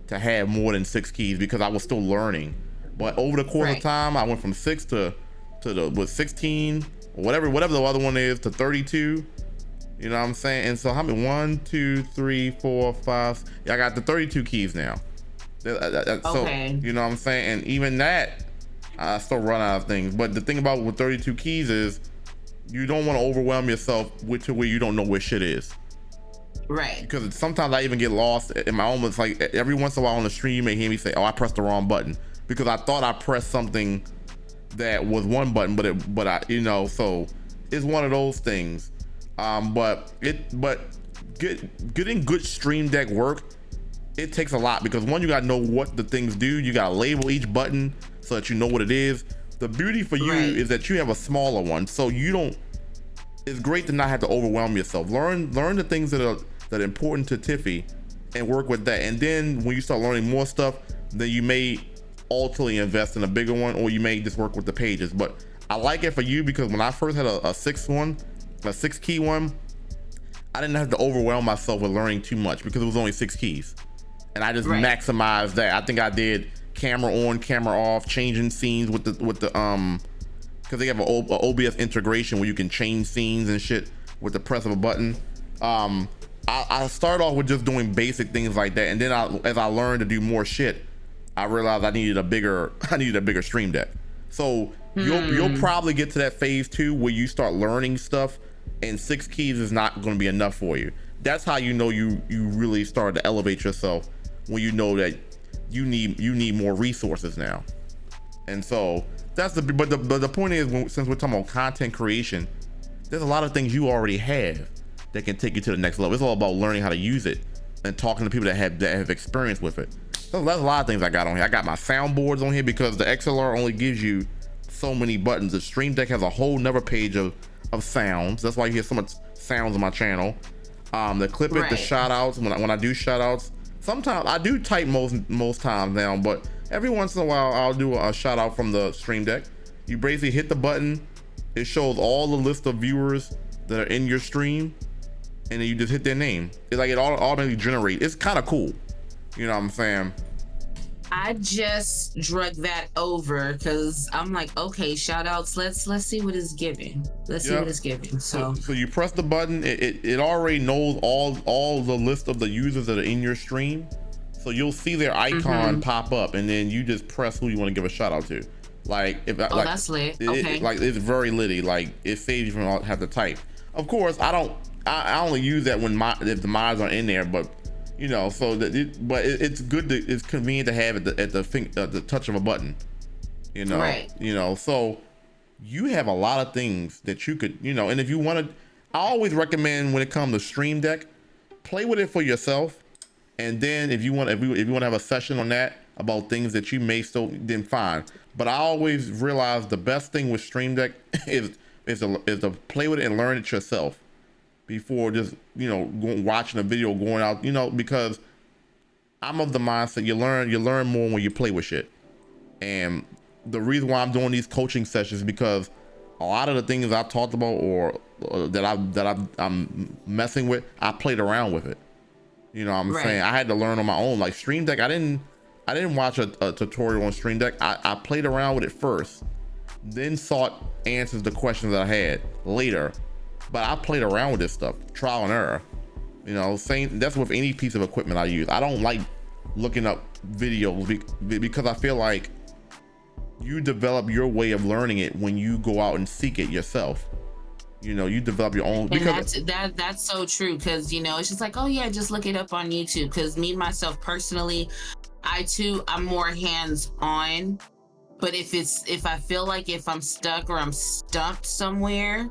S1: to have more than 6 keys because I was still learning. But over the course of time, I went from 6 to the 16 or whatever the other one is, to 32. You know what I'm saying? And so how many? 1, 2, 3, 4, 5. Yeah, I got the 32 keys now. So you know what I'm saying? And even that, I still run out of things. But the thing about with 32 keys is, you don't want to overwhelm yourself to where you don't know where shit is.
S2: Right.
S1: Because sometimes I even get lost in my own. It's like every once in a while on the stream, you may hear me say, "Oh, I pressed the wrong button," because I thought I pressed something that was one button, but I, you know, so it's one of those things. But getting good stream deck work, it takes a lot, because one, you gotta know what the things do. You gotta label each button so that you know what it is. The beauty for you is that you have a smaller one, so you don't. It's great to not have to overwhelm yourself. Learn the things that are important to Tiffy, and work with that. And then when you start learning more stuff, then you may ultimately invest in a bigger one, or you may just work with the pages. But I like it for you, because when I first had a 6 key one, I didn't have to overwhelm myself with learning too much, because it was only 6 keys, and I just maximized that. I think I did camera on, camera off, changing scenes with the because they have an OBS integration where you can change scenes and shit with the press of a button. I started off with just doing basic things like that, and then as I learned to do more shit, I realized I needed a bigger stream deck. So you'll probably get to that phase 2 where you start learning stuff, and 6 keys is not going to be enough for you. That's how you know you really started to elevate yourself, when you know that you need more resources now. And so that's the point is, since we're talking about content creation, there's a lot of things you already have that can take you to the next level. It's all about learning how to use it and talking to people that have experience with it. So that's a lot of things I got on here. I got my soundboards on here, because the XLR only gives you so many buttons. The Stream Deck has a whole nother page of sounds. That's why you hear so much sounds on my channel. The clip it, the shout outs, when I do shout outs, sometimes I do type most times now, but every once in a while I'll do a shout out from the Stream Deck. You basically hit the button, it shows all the list of viewers that are in your stream, and then you just hit their name. It's like it automatically generates. It's kind of cool. You know what I'm saying?
S2: I just drug that over because I'm like, okay, shout outs. Let's see what it's giving. Let's see what it's giving. So
S1: you press the button. It already knows all the list of the users that are in your stream. So you'll see their icon pop up, and then you just press who you want to give a shout out to. Like if
S2: that's lit. Okay.
S1: Like it's very litty. Like it saves you from all have to type. Of course, I only use that when if the mods are in there, but you know, so it's good it's convenient to have it at the touch of a button. You know,
S2: right.
S1: You know, so you have a lot of things that you could, you know, and if you want to, I always recommend when it comes to Stream Deck, play with it for yourself. And then if you want to have a session on that about things that you may still, then fine. But I always realize the best thing with Stream Deck is to play with it and learn it yourself before just, you know, watching a video, going out, you know, because I'm of the mindset you learn more when you play with shit. And the reason why I'm doing these coaching sessions is because a lot of the things I've talked about or that I'm messing with, I played around with it. You know what I'm saying? I had to learn on my own. Like Stream Deck, I didn't watch a tutorial on Stream Deck. I played around with it first, then sought answers to questions that I had later. But I played around with this stuff, trial and error. You know, that's with any piece of equipment I use. I don't like looking up videos because I feel like you develop your way of learning it when you go out and seek it yourself. You know, you develop your own. Because
S2: that's so true, because you know, it's just like, oh yeah, just look it up on YouTube. Because me myself personally, I'm more hands on. But if I feel like if I'm stuck or I'm stumped somewhere,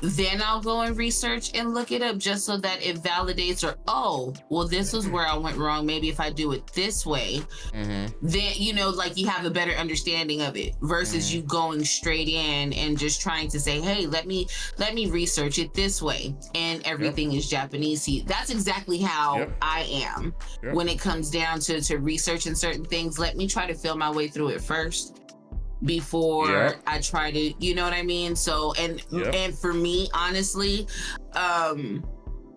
S2: then I'll go and research and look it up just so that it validates, or oh, well, this is where I went wrong. Maybe if I do it this way, then, you know, like you have a better understanding of it versus you going straight in and just trying to say, hey, let me research it this way. And everything is Japanese. See, that's exactly how I am when it comes down to researching certain things. Let me try to feel my way through it first before I try to, you know what I mean? So, and for me, honestly, and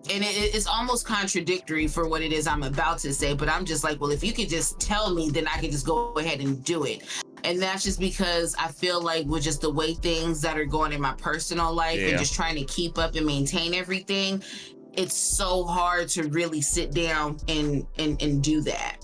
S2: it's almost contradictory for what it is I'm about to say, but I'm just like, well, if you could just tell me, then I can just go ahead and do it. And that's just because I feel like with just the way things that are going in my personal life and just trying to keep up and maintain everything, it's so hard to really sit down and do that.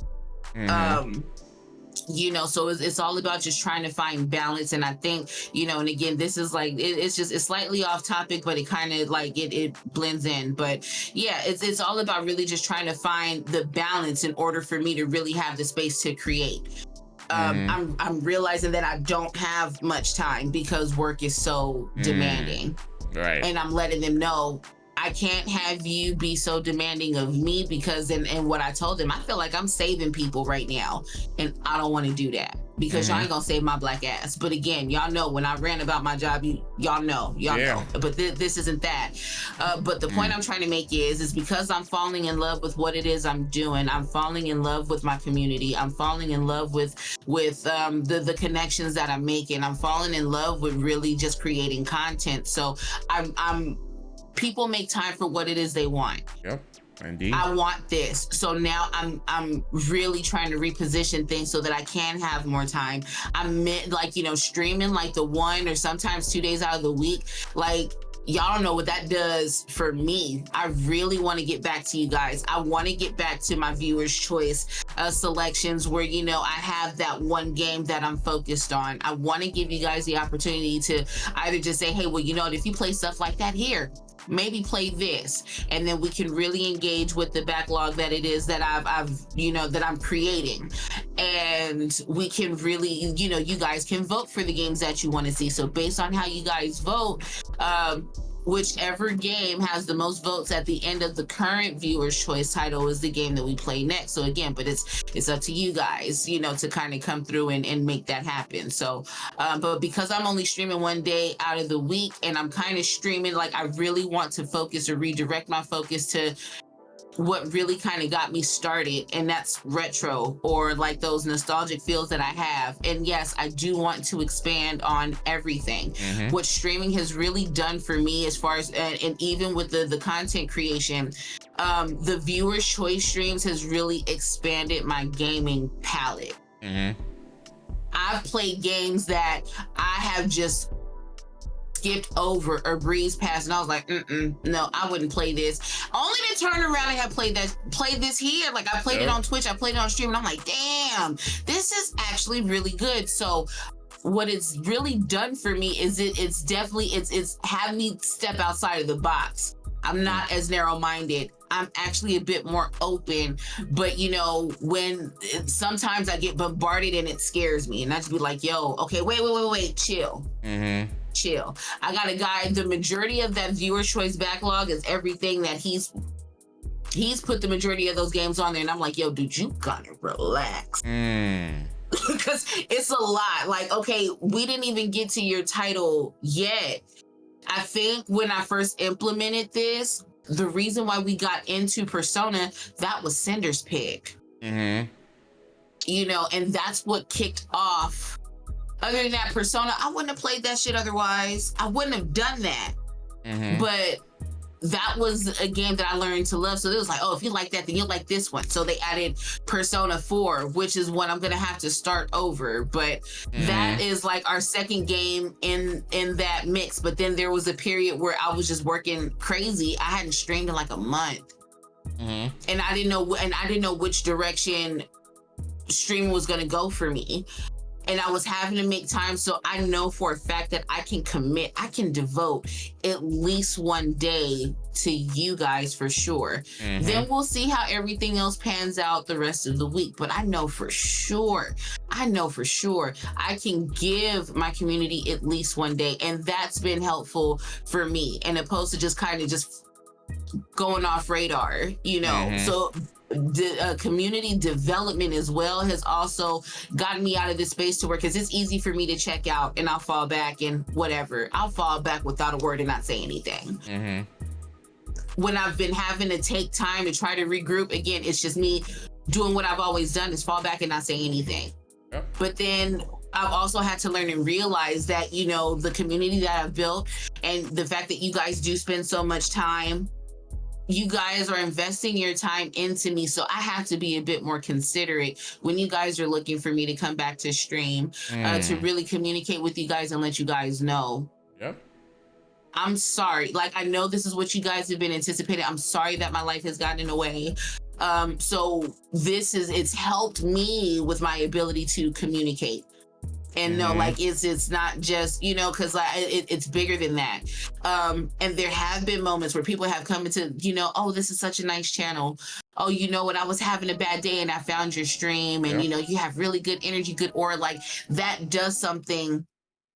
S2: You know, so it's all about just trying to find balance. And I think, you know, and again, this is like, it's slightly off topic, but it kind of like it blends in. But yeah, it's all about really just trying to find the balance in order for me to really have the space to create. I'm realizing that I don't have much time because work is so demanding. Right. And I'm letting them know, I can't have you be so demanding of me because, and what I told them, I feel like I'm saving people right now, and I don't want to do that because y'all ain't gonna save my black ass. But again, y'all know when I ran about my job, y'all know. But this isn't that. But the point I'm trying to make is because I'm falling in love with what it is I'm doing. I'm falling in love with my community. I'm falling in love with the connections that I'm making. I'm falling in love with really just creating content. So people make time for what it is they want. Yep, indeed. I want this. So now I'm really trying to reposition things so that I can have more time. I'm like, you know, streaming like the 1 or sometimes 2 days out of the week. Like, y'all don't know what that does for me. I really want to get back to you guys. I want to get back to my viewers' choice selections where, you know, I have that one game that I'm focused on. I want to give you guys the opportunity to either just say, hey, well, you know what, if you play stuff like that here, maybe play this, and then we can really engage with the backlog that it is that I've you know, that I'm creating, and we can really, you know, you guys can vote for the games that you want to see. So based on how you guys vote, whichever game has the most votes at the end of the current viewer's choice title is the game that we play next. So again, but it's up to you guys, you know, to kind of come through and make that happen. So but because I'm only streaming 1 day out of the week, and I'm kind of streaming, like, I really want to focus or redirect my focus to what really kind of got me started, and that's retro, or like those nostalgic feels that I have. And yes, I do want to expand on everything. What streaming has really done for me as far as and even with the content creation, The viewer's choice streams has really expanded my gaming palette. I've played games that I have just skipped over or breezed past, and I was like, no, I wouldn't play this. Only to turn around and have played this here. Like, I played it on Twitch, I played it on stream, and I'm like, damn, this is actually really good. So what it's really done for me is it's had me step outside of the box. I'm not as narrow-minded. I'm actually a bit more open, but you know, sometimes I get bombarded and it scares me, and I just be like, yo, okay, wait, chill. Chill. I got a guy, the majority of that viewer choice backlog is everything that he's put the majority of those games on there, and I'm like, yo, dude, you gotta relax. Because it's a lot. Like, okay, we didn't even get to your title yet. I think when I first implemented this, the reason why we got into Persona, that was Cinder's pick. You know, and that's what kicked off. Other than that, Persona, I wouldn't have played that shit otherwise. I wouldn't have done that. But that was a game that I learned to love. So it was like, oh, if you like that, then you'll like this one. So they added Persona 4, which is one I'm gonna have to start over. But that is like our second game in that mix. But then there was a period where I was just working crazy. I hadn't streamed in like a month. And I didn't know which direction streaming was gonna go for me. And I was having to make time, so I know for a fact that I can devote at least one day to you guys for sure. Then we'll see how everything else pans out the rest of the week. But I know for sure I can give my community at least one day, and that's been helpful for me, and opposed to just kind of just going off radar, you know. So the community development as well has also gotten me out of this space to where, because it's easy for me to check out and I'll fall back and whatever. I'll fall back without a word and not say anything. When I've been having to take time to try to regroup, again, it's just me doing what I've always done, is fall back and not say anything. But then I've also had to learn and realize that, you know, the community that I've built and the fact that you guys do spend so much time, you guys are investing your time into me, so I have to be a bit more considerate when you guys are looking for me to come back to stream, to really communicate with you guys and let you guys know. I'm sorry. Like, I know this is what you guys have been anticipating. I'm sorry that my life has gotten in the way. So it's helped me with my ability to communicate. And no, like it's not just, you know, because it's bigger than that. And there have been moments where people have come into, you know, oh, this is such a nice channel. Oh, you know what, I was having a bad day and I found your stream, and you know, you have really good energy, good aura. Like, that does something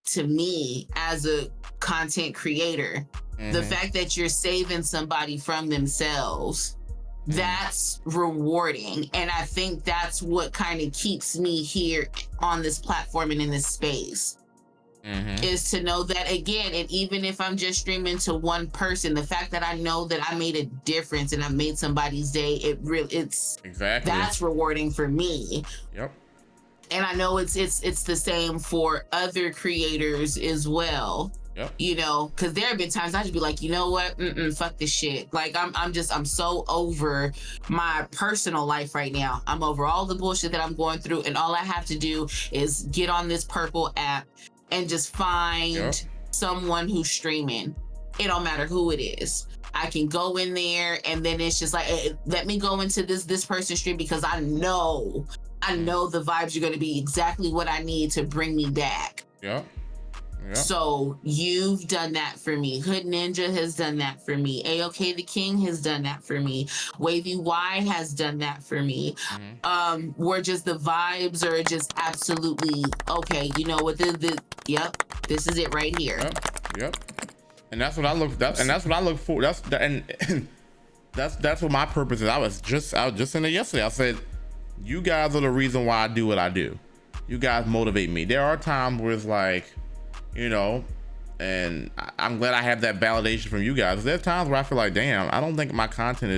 S2: to me as a content creator. The fact that you're saving somebody from themselves, that's rewarding. And I think that's what kind of keeps me here on this platform and in this space, is to know that, again, and even if I'm just streaming to one person, the fact that I know that I made a difference and I made somebody's day, it's that's rewarding for me. And I know it's the same for other creators as well. You know, because there have been times I just be like, you know what, fuck this shit. Like, I'm so over my personal life right now. I'm over all the bullshit that I'm going through, and all I have to do is get on this purple app and just find someone who's streaming. It don't matter who it is. I can go in there, and then it's just like, let me go into this person's stream, because I know the vibes are going to be exactly what I need to bring me back. So you've done that for me. Hood Ninja has done that for me. AOK the King has done that for me. Wavy Y has done that for me. Where just the vibes are just absolutely okay. You know what? This is it right here.
S1: And that's what I look. That's what I look for. That's what my purpose is. I was just in it yesterday. I said, you guys are the reason why I do what I do. You guys motivate me. There are times where it's like, you know, and I'm glad I have that validation from you guys. There's times where I feel like, damn, I don't think my content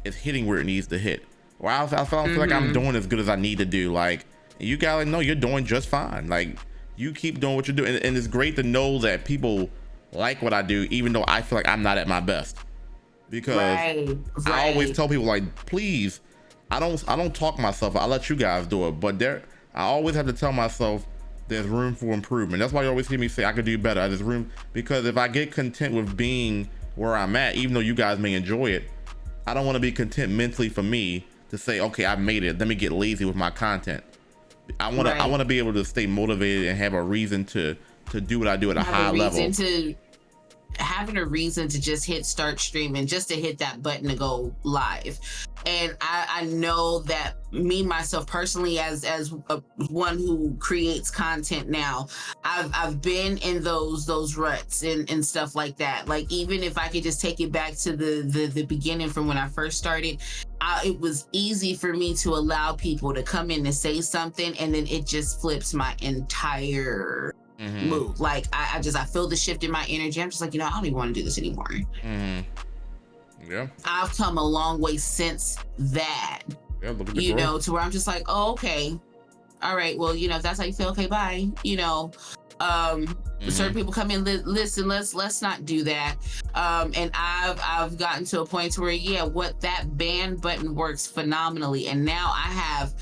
S1: is hitting where it needs to hit. Or I feel like I'm doing as good as I need to do. Like, you guys know you're doing just fine. Like, you keep doing what you're doing, and it's great to know that people like what I do, even though I feel like I'm not at my best. because
S2: right.
S1: I always tell people, like, please, I don't talk myself. I let you guys do it, but I always have to tell myself there's room for improvement. That's why you always hear me say I could do better. There's room, because if I get content with being where I'm at, even though you guys may enjoy it, I don't want to be content mentally for me to say, okay, I made it, let me get lazy with my content. I want to be able to stay motivated and have a reason to do what I do at a high level.
S2: Having a reason to just hit start streaming, just to hit that button to go live. And I know that me, myself personally, as one who creates content now, I've been in those ruts and stuff like that. Like, even if I could just take it back to the beginning from when I first started, it was easy for me to allow people to come in and say something, and then it just flips my entire move. Like, I feel the shift in my energy. I'm just like, I don't even want to do this anymore.
S1: Yeah,
S2: I've come a long way since that.
S1: Yeah, look at the growth.
S2: To where I'm just like, oh, okay, all right, well, if that's how you feel, okay, bye. Certain people come in, listen, let's not do that. And I've gotten to a point to where, what that ban button works phenomenally, and now I have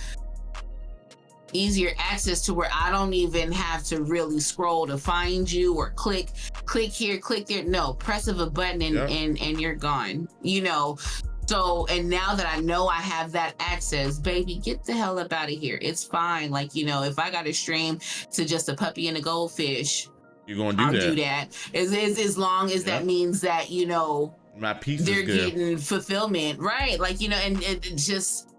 S2: easier access to where I don't even have to really scroll to find you or click here, click there. No, press of a button and you're gone. So, and now that I know I have that access, baby, get the hell up out of here. It's fine. Like, if I got to stream to just a puppy and a goldfish,
S1: you're gonna do
S2: I'll
S1: that.
S2: do that. As long as that means that
S1: my piece
S2: they're
S1: is good.
S2: getting fulfillment, right? Like, and it just,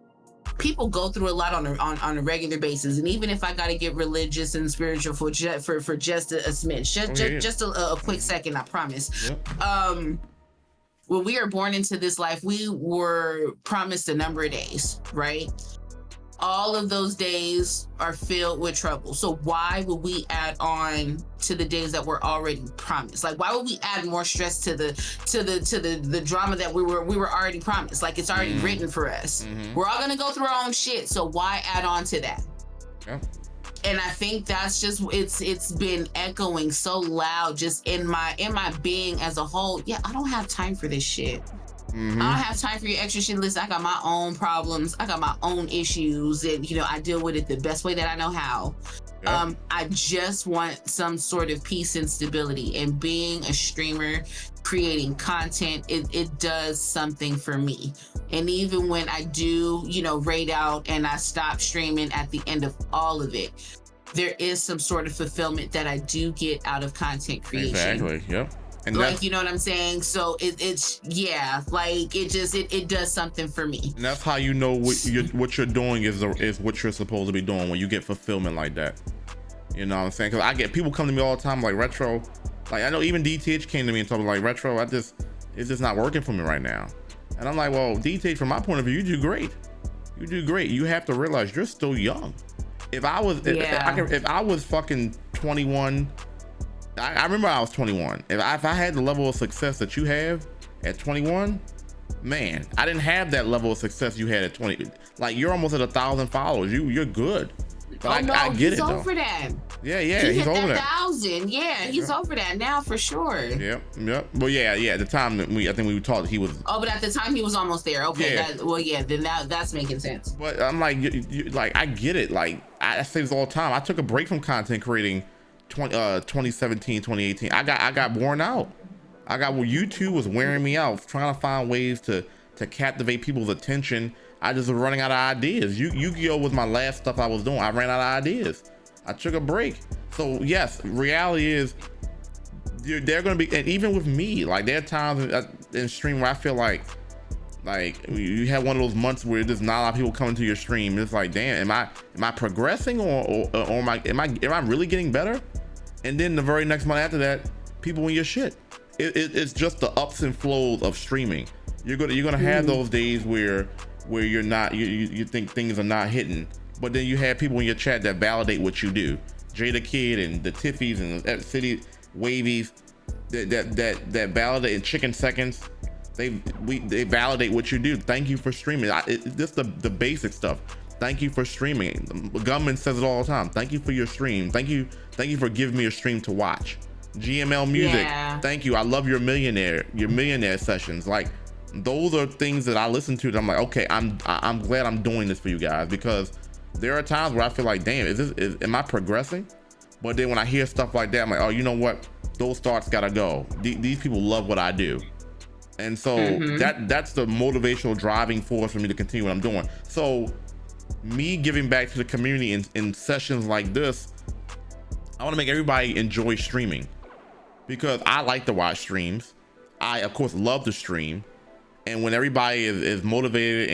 S2: people go through a lot on a regular basis, and even if I got to get religious and spiritual for just a smidge, just a quick second, I promise. When we are born into this life, we were promised a number of days, right? All of those days are filled with trouble. So why would we add on to the days that were already promised? Like, why would we add more stress to the drama that we were already promised? Like, it's already written for us. We're all gonna go through our own shit. So why add on to that? Yeah. And I think that's just, it's been echoing so loud just in my being as a whole. Yeah, I don't have time for this shit. I don't have time for your extra shit. Listen, I got my own problems. I got my own issues, and I deal with it the best way that I know how. I just want some sort of peace and stability, and being a streamer, creating content, it does something for me. And even when I do, raid out and I stop streaming at the end of all of it, there is some sort of fulfillment that I do get out of content creation.
S1: Exactly. Yep. And
S2: like, you know what I'm saying? So it's like, it does something for me.
S1: And that's how what you're doing is what you're supposed to be doing when you get fulfillment like that. You know what I'm saying? Because I get people come to me all the time like, Retro, like, I know even DTH came to me and told me, like, Retro, it's just not working for me right now. And I'm like, well, DTH, from my point of view, you do great. You do great. You have to realize you're still young. If I was fucking 21, I remember I was 21. If I had the level of success that you have at 21, man, I didn't have that level of success you had at 20. Like, you're almost at 1,000 followers. You're good. But I get it though.
S2: He's over that.
S1: Yeah, he's
S2: hit
S1: over
S2: that
S1: that.
S2: 1,000. Yeah, he's over that now for sure.
S1: Yep. Well, yeah. At the time that I think we talked, he was.
S2: Oh, but at the time he was almost there. Okay.
S1: Yeah.
S2: Then that's making sense.
S1: But I'm like, like, I get it. Like, I say this all the time. I took a break from content creating 2017, 2018. I got worn out. YouTube was wearing me out, trying to find ways to captivate people's attention. I just was running out of ideas. Yu-Gi-Oh was my last stuff I was doing. I ran out of ideas. I took a break. So yes, reality is they're gonna be, and even with me, like, there are times in stream where I feel like you have one of those months where there's not a lot of people coming to your stream. It's like, damn, am I progressing or am I really getting better? And then the very next month after that, people in your shit. It's just the ups and flows of streaming. You're gonna have those days where you're not, you think things are not hitting, but then you have people in your chat that validate what you do. Jada Kid and the Tiffys and the City Wavies that validate in chicken seconds. They validate what you do. Thank you for streaming. Just the basic stuff. Thank you for streaming. The government says it all the time. Thank you for your stream. Thank you for giving me a stream to watch. GML Music. Yeah. Thank you. I love your millionaire sessions. Like, those are things that I listen to that I'm like, okay, I'm glad I'm doing this for you guys, because there are times where I feel like, damn, am I progressing? But then when I hear stuff like that, I'm like, oh, you know what? Those thoughts gotta go. These people love what I do. And so that's the motivational driving force for me to continue what I'm doing. So me giving back to the community in sessions like this, I want to make everybody enjoy streaming, because I like to watch streams. I of course love to stream, and when everybody is motivated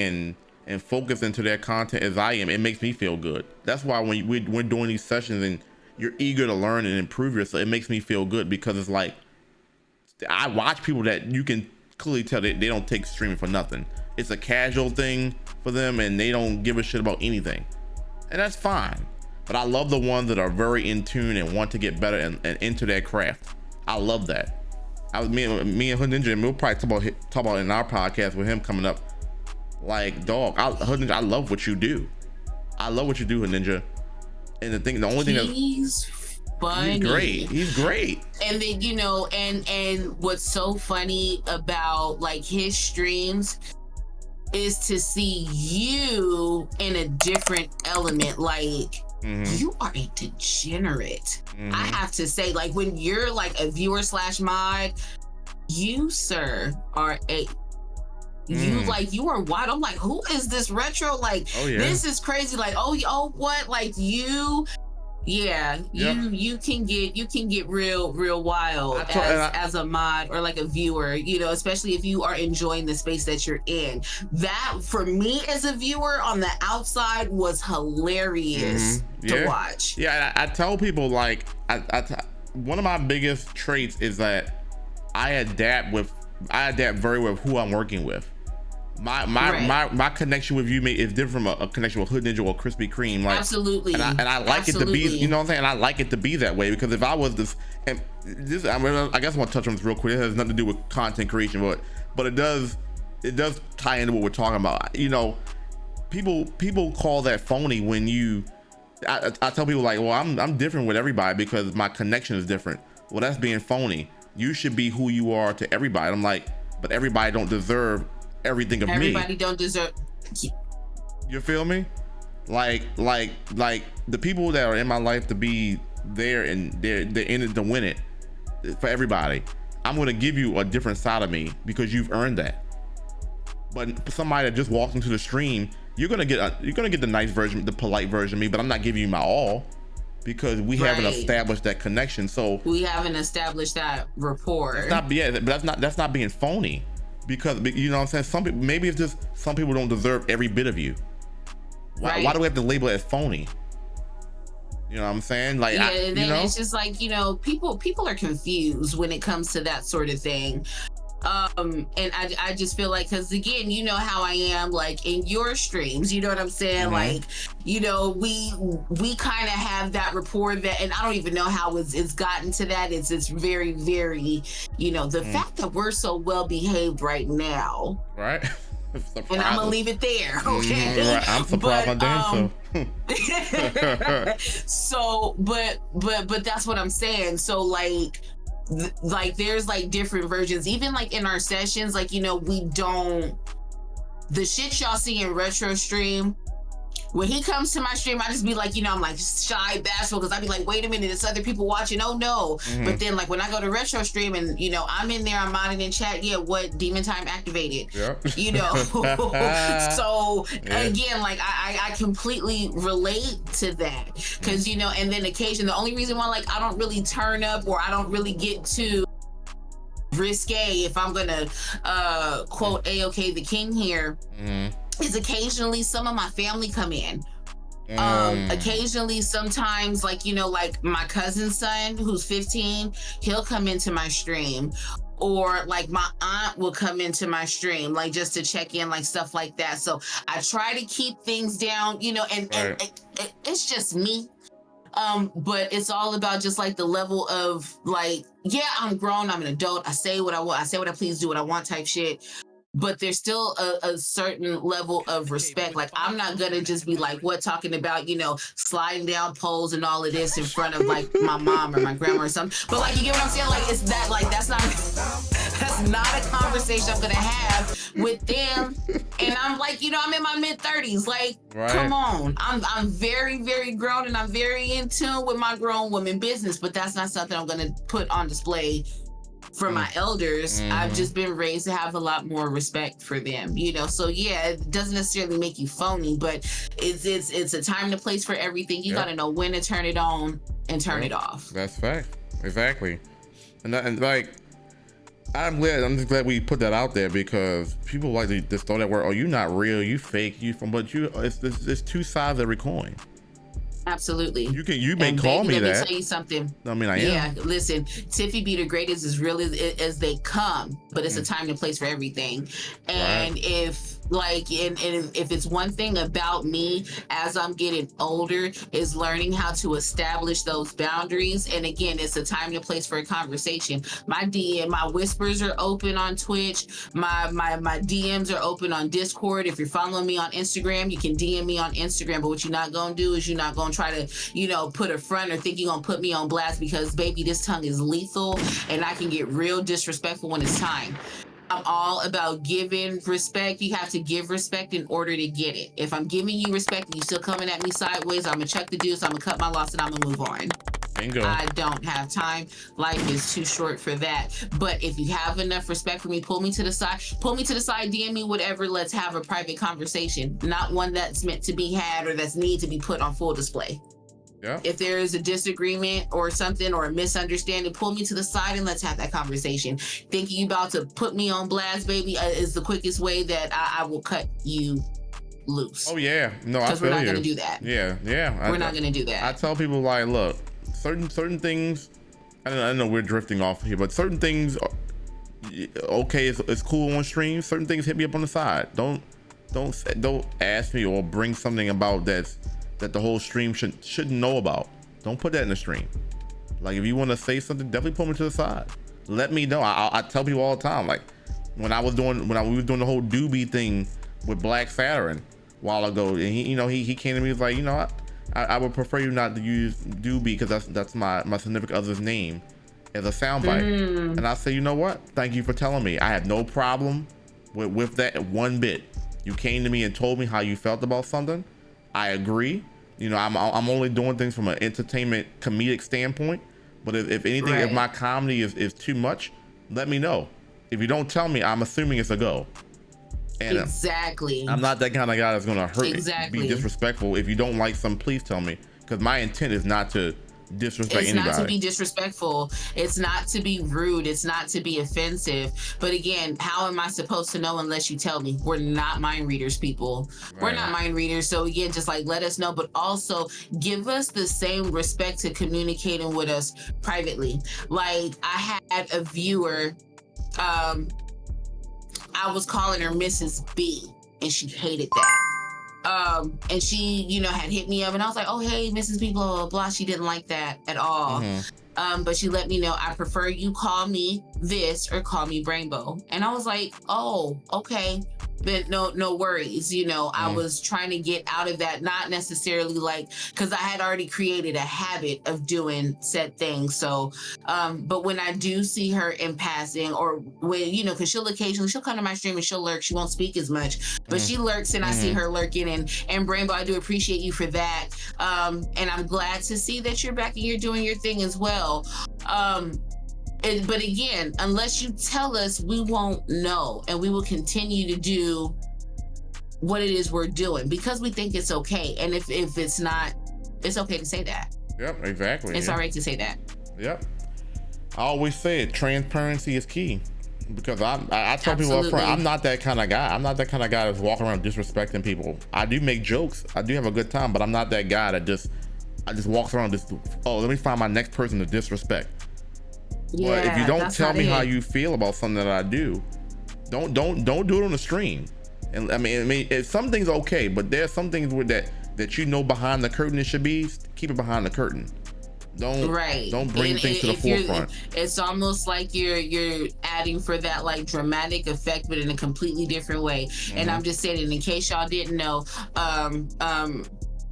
S1: and focused into their content as I am, it makes me feel good. That's why when we're doing these sessions and you're eager to learn and improve yourself, it makes me feel good, because it's like I watch people that you can clearly tell that they don't take streaming for nothing. It's a casual thing for them and they don't give a shit about anything, and that's fine. But I love the ones that are very in tune and want to get better and into their craft. I love that. Me and Hood Ninja, and we'll probably talk about it in our podcast with him coming up. Like, dog, Hood Ninja, I love what you do. I love what you do, Hood Ninja. And the only thing
S2: he's funny.
S1: He's great.
S2: And then, you know, and what's so funny about like his streams is to see you in a different element. Like, you are a degenerate. I have to say, like, when you're like a viewer / mod, you, sir, are a you are wild. I'm like, who is this retro? Like, this is crazy. Like, oh, what? Like, you can get real wild as a mod or like a viewer, you know, especially if you are enjoying the space that you're in. That for me as a viewer on the outside was hilarious to watch.
S1: I tell people, like, one of my biggest traits is that I adapt very well with who I'm working with. My connection with you is different from a connection with Hood Ninja or Krispy Kreme. Like,
S2: absolutely.
S1: And I like it to be, you know what I'm saying? And I like it to be that way, because if I was this, and this, I guess I want to touch on this real quick. It has nothing to do with content creation, but it does tie into what we're talking about. You know, people call that phony when I tell people, like, well, I'm different with everybody because my connection is different. Well, that's being phony. You should be who you are to everybody. I'm like, but everybody don't deserve everything of me.
S2: Everybody don't deserve.
S1: You feel me? Like the people that are in my life to be there, and they're in it to win it for everybody. I'm gonna give you a different side of me because you've earned that. But somebody that just walks into the stream, you're gonna get the nice version, the polite version of me, but I'm not giving you my all, because we haven't established that connection. So
S2: we haven't established that rapport.
S1: That's not being phony. Because, you know what I'm saying, maybe it's just some people don't deserve every bit of you. Why do we have to label it as phony? You know what I'm saying? Like,
S2: and then it's just like, you know, people are confused when it comes to that sort of thing. And I just feel like, because again, you know how I am, like, in your streams, you know what I'm saying? Like, you know, we kind of have that rapport that, and I don't even know how it's gotten to that. It's very, very, you know, the fact that we're so well behaved right now.
S1: Right.
S2: And I'm gonna leave it there. Okay.
S1: Right. I'm surprised my damn
S2: self. So, but that's what I'm saying. So like there's like different versions, even like in our sessions, like, you know, the shit y'all see in retro stream, when he comes to my stream, I just be like, you know, I'm like shy, bashful, because I be like, wait a minute, it's other people watching. Oh no. But then like when I go to retro stream and, you know, I'm in there, I'm modding in chat. Yeah, what demon time activated? Yep. You know. So again, like I completely relate to that, because, you know, and then occasionally the only reason why like I don't really turn up or I don't really get to risque, if I'm gonna quote 𝐂𝐚𝐬𝐡 the king here, is occasionally some of my family come in. Occasionally, sometimes, like, you know, like my cousin's son who's 15, he'll come into my stream, or like my aunt will come into my stream, like just to check in, like stuff like that. So I try to keep things down, you know, and it's just me. But it's all about just like the level of like, yeah, I'm grown, I'm an adult, I say what I want, I say what I please, do what I want type shit. but there's still a certain level of respect. Like, I'm not gonna just be like, what, talking about, you know, sliding down poles and all of this in front of like my mom or my grandma or something. But like, you get what I'm saying? Like, it's that, like, that's not a conversation I'm gonna have with them. And I'm like, you know, I'm in my mid-30s. Like, come on. I'm very, very grown, and I'm very in tune with my grown woman business, but that's not something I'm gonna put on display for my elders. I've just been raised to have a lot more respect for them, you know. So yeah, it doesn't necessarily make you phony, but it's a time and a place for everything. You got to know when to turn it on and turn it off.
S1: That's fact. Exactly. And like, I'm just glad we put that out there, because people like to just throw that word, oh, you not real, you fake, but it's two sides of every coin.
S2: Absolutely.
S1: You may call me that.
S2: Let me tell you something.
S1: I mean, I am.
S2: Yeah, listen, TiffyBTheGreat is as real as they come, but it's a time and place for everything. And if like, and if it's one thing about me as I'm getting older, is learning how to establish those boundaries. And again, it's a time and a place for a conversation. My whispers are open on Twitch. My DMs are open on Discord. If you're following me on Instagram, you can DM me on Instagram. But what you're not gonna do is you're not gonna try to, you know, put a front or think you're gonna put me on blast, because baby, this tongue is lethal and I can get real disrespectful when it's time. I'm all about giving respect. You have to give respect in order to get it. If I'm giving you respect and you still coming at me sideways, I'm gonna check the deuce, I'm gonna cut my loss, and I'm gonna move on.
S1: Bingo.
S2: I don't have time. Life is too short for that. But if you have enough respect for me, pull me to the side, DM me, whatever. Let's have a private conversation, not one that's meant to be had or that's need to be put on full display.
S1: Yeah.
S2: If there is a disagreement or something or a misunderstanding, pull me to the side and let's have that conversation. Thinking you about to put me on blast, baby, is the quickest way that I will cut you loose.
S1: Oh yeah, no, I feel you. Because
S2: we're not gonna do that.
S1: Yeah.
S2: We're not gonna do that.
S1: I tell people, like, look, certain things. I know we're drifting off here, but certain things, okay, it's cool on stream. Certain things hit me up on the side. Don't ask me or bring something about that the whole stream shouldn't know about. Don't put that in the stream. Like, if you want to say something, definitely pull me to the side. Let me know. I tell people all the time, like when we was doing the whole doobie thing with Black Saturn a while ago, and he came to me, was like, you know, I would prefer you not to use doobie, because that's my significant other's name as a soundbite. And I say, you know what? Thank you for telling me. I have no problem with that one bit. You came to me and told me how you felt about something. I agree. You know, I'm only doing things from an entertainment comedic standpoint. But if anything, if my comedy is too much, let me know. If you don't tell me, I'm assuming it's a go. And
S2: exactly.
S1: I'm not that kind of guy that's gonna hurt, be disrespectful. If you don't like something, please tell me, because my intent is not to disrespect anybody.
S2: It's not to be disrespectful. It's not to be rude. It's not to be offensive. But again, how am I supposed to know unless you tell me? We're not mind readers, people. We're not mind readers. So again, just like, let us know, but also give us the same respect to communicating with us privately. Like, I had a viewer, I was calling her Mrs. B, and she hated that. And she, you know, had hit me up, and I was like, oh, hey, Mrs. B, blah, blah, blah. She didn't like that at all. But she let me know, I prefer you call me this or call me Rainbow. And I was like, oh, okay. But no worries. You know, I was trying to get out of that, not necessarily like, because I had already created a habit of doing said things. So, but when I do see her in passing, or when, you know, because she'll come to my stream and she'll lurk. She won't speak as much, but she lurks, and I see her lurking. And Rainbow, I do appreciate you for that. And I'm glad to see that you're back and you're doing your thing as well. But again, unless you tell us, we won't know, and we will continue to do what it is we're doing because we think it's okay. And if it's not, it's okay to say that.
S1: Yep, exactly.
S2: It's all right to say that.
S1: Yep. I always say it, transparency is key, because I tell people up front, I'm not that kind of guy. I'm not that kind of guy that's walking around disrespecting people. I do make jokes. I do have a good time, but I'm not that guy that just walks around let me find my next person to disrespect. Yeah, but if you don't tell me how you feel about something that I do, don't do it on the stream. And I mean, if some things okay, but there's some things that you know behind the curtain it should be, keep it behind the curtain. Don't bring things to the forefront.
S2: It's almost like you're adding for that like dramatic effect, but in a completely different way. And I'm just saying, in case y'all didn't know,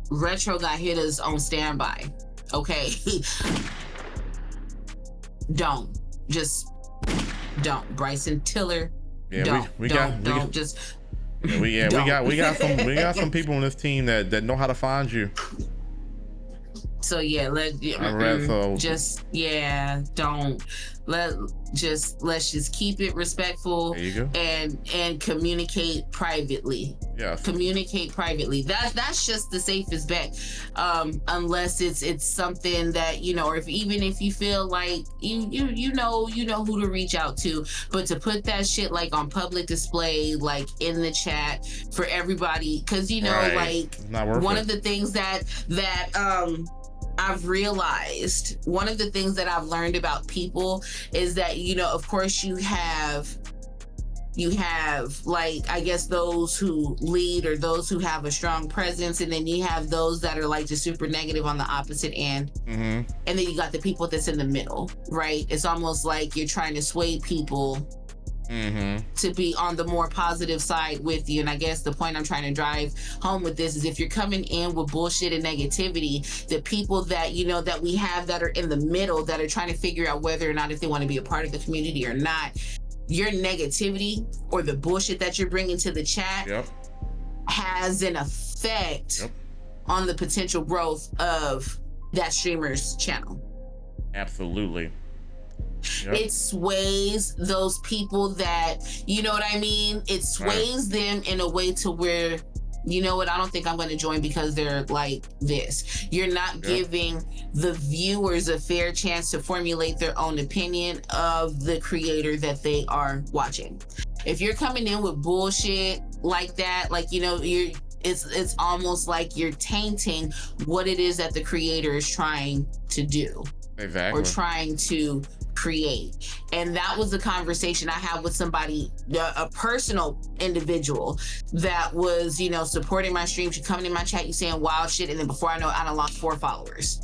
S2: Retro got hitters on standby. Okay. Don't. Bryson Tiller.
S1: Yeah, we got some people on this team that know how to find you.
S2: So yeah, let's just keep it respectful.
S1: There you go.
S2: and communicate privately.
S1: Yeah.
S2: Communicate privately. That's just the safest bet. Unless it's something that, you know, or if you feel like you know who to reach out to, but to put that shit like on public display, like in the chat for everybody, because you know, like one of the things that I've realized, one of the things that I've learned about people is that, you know, of course you have like, I guess, those who lead or those who have a strong presence, and then you have those that are like just super negative on the opposite end. And then you got the people that's in the middle, right? It's almost like you're trying to sway people to be on the more positive side with you. And I guess the point I'm trying to drive home with this is, if you're coming in with bullshit and negativity, the people that, you know, that we have that are in the middle, that are trying to figure out whether or not if they want to be a part of the community or not, your negativity or the bullshit that you're bringing to the chat has an effect on the potential growth of that streamer's channel.
S1: Absolutely.
S2: It sways those people that, you know what I mean? It sways them in a way to where, you know what, I don't think I'm going to join because they're like this. You're not giving the viewers a fair chance to formulate their own opinion of the creator that they are watching. If you're coming in with bullshit like that, like, you know, it's almost like you're tainting what it is that the creator is trying to do. Or trying to create. And that was the conversation I had with somebody, a personal individual that was, you know, supporting my streams. You coming in my chat, you saying wild shit, and then before I know it, I done lost 4 followers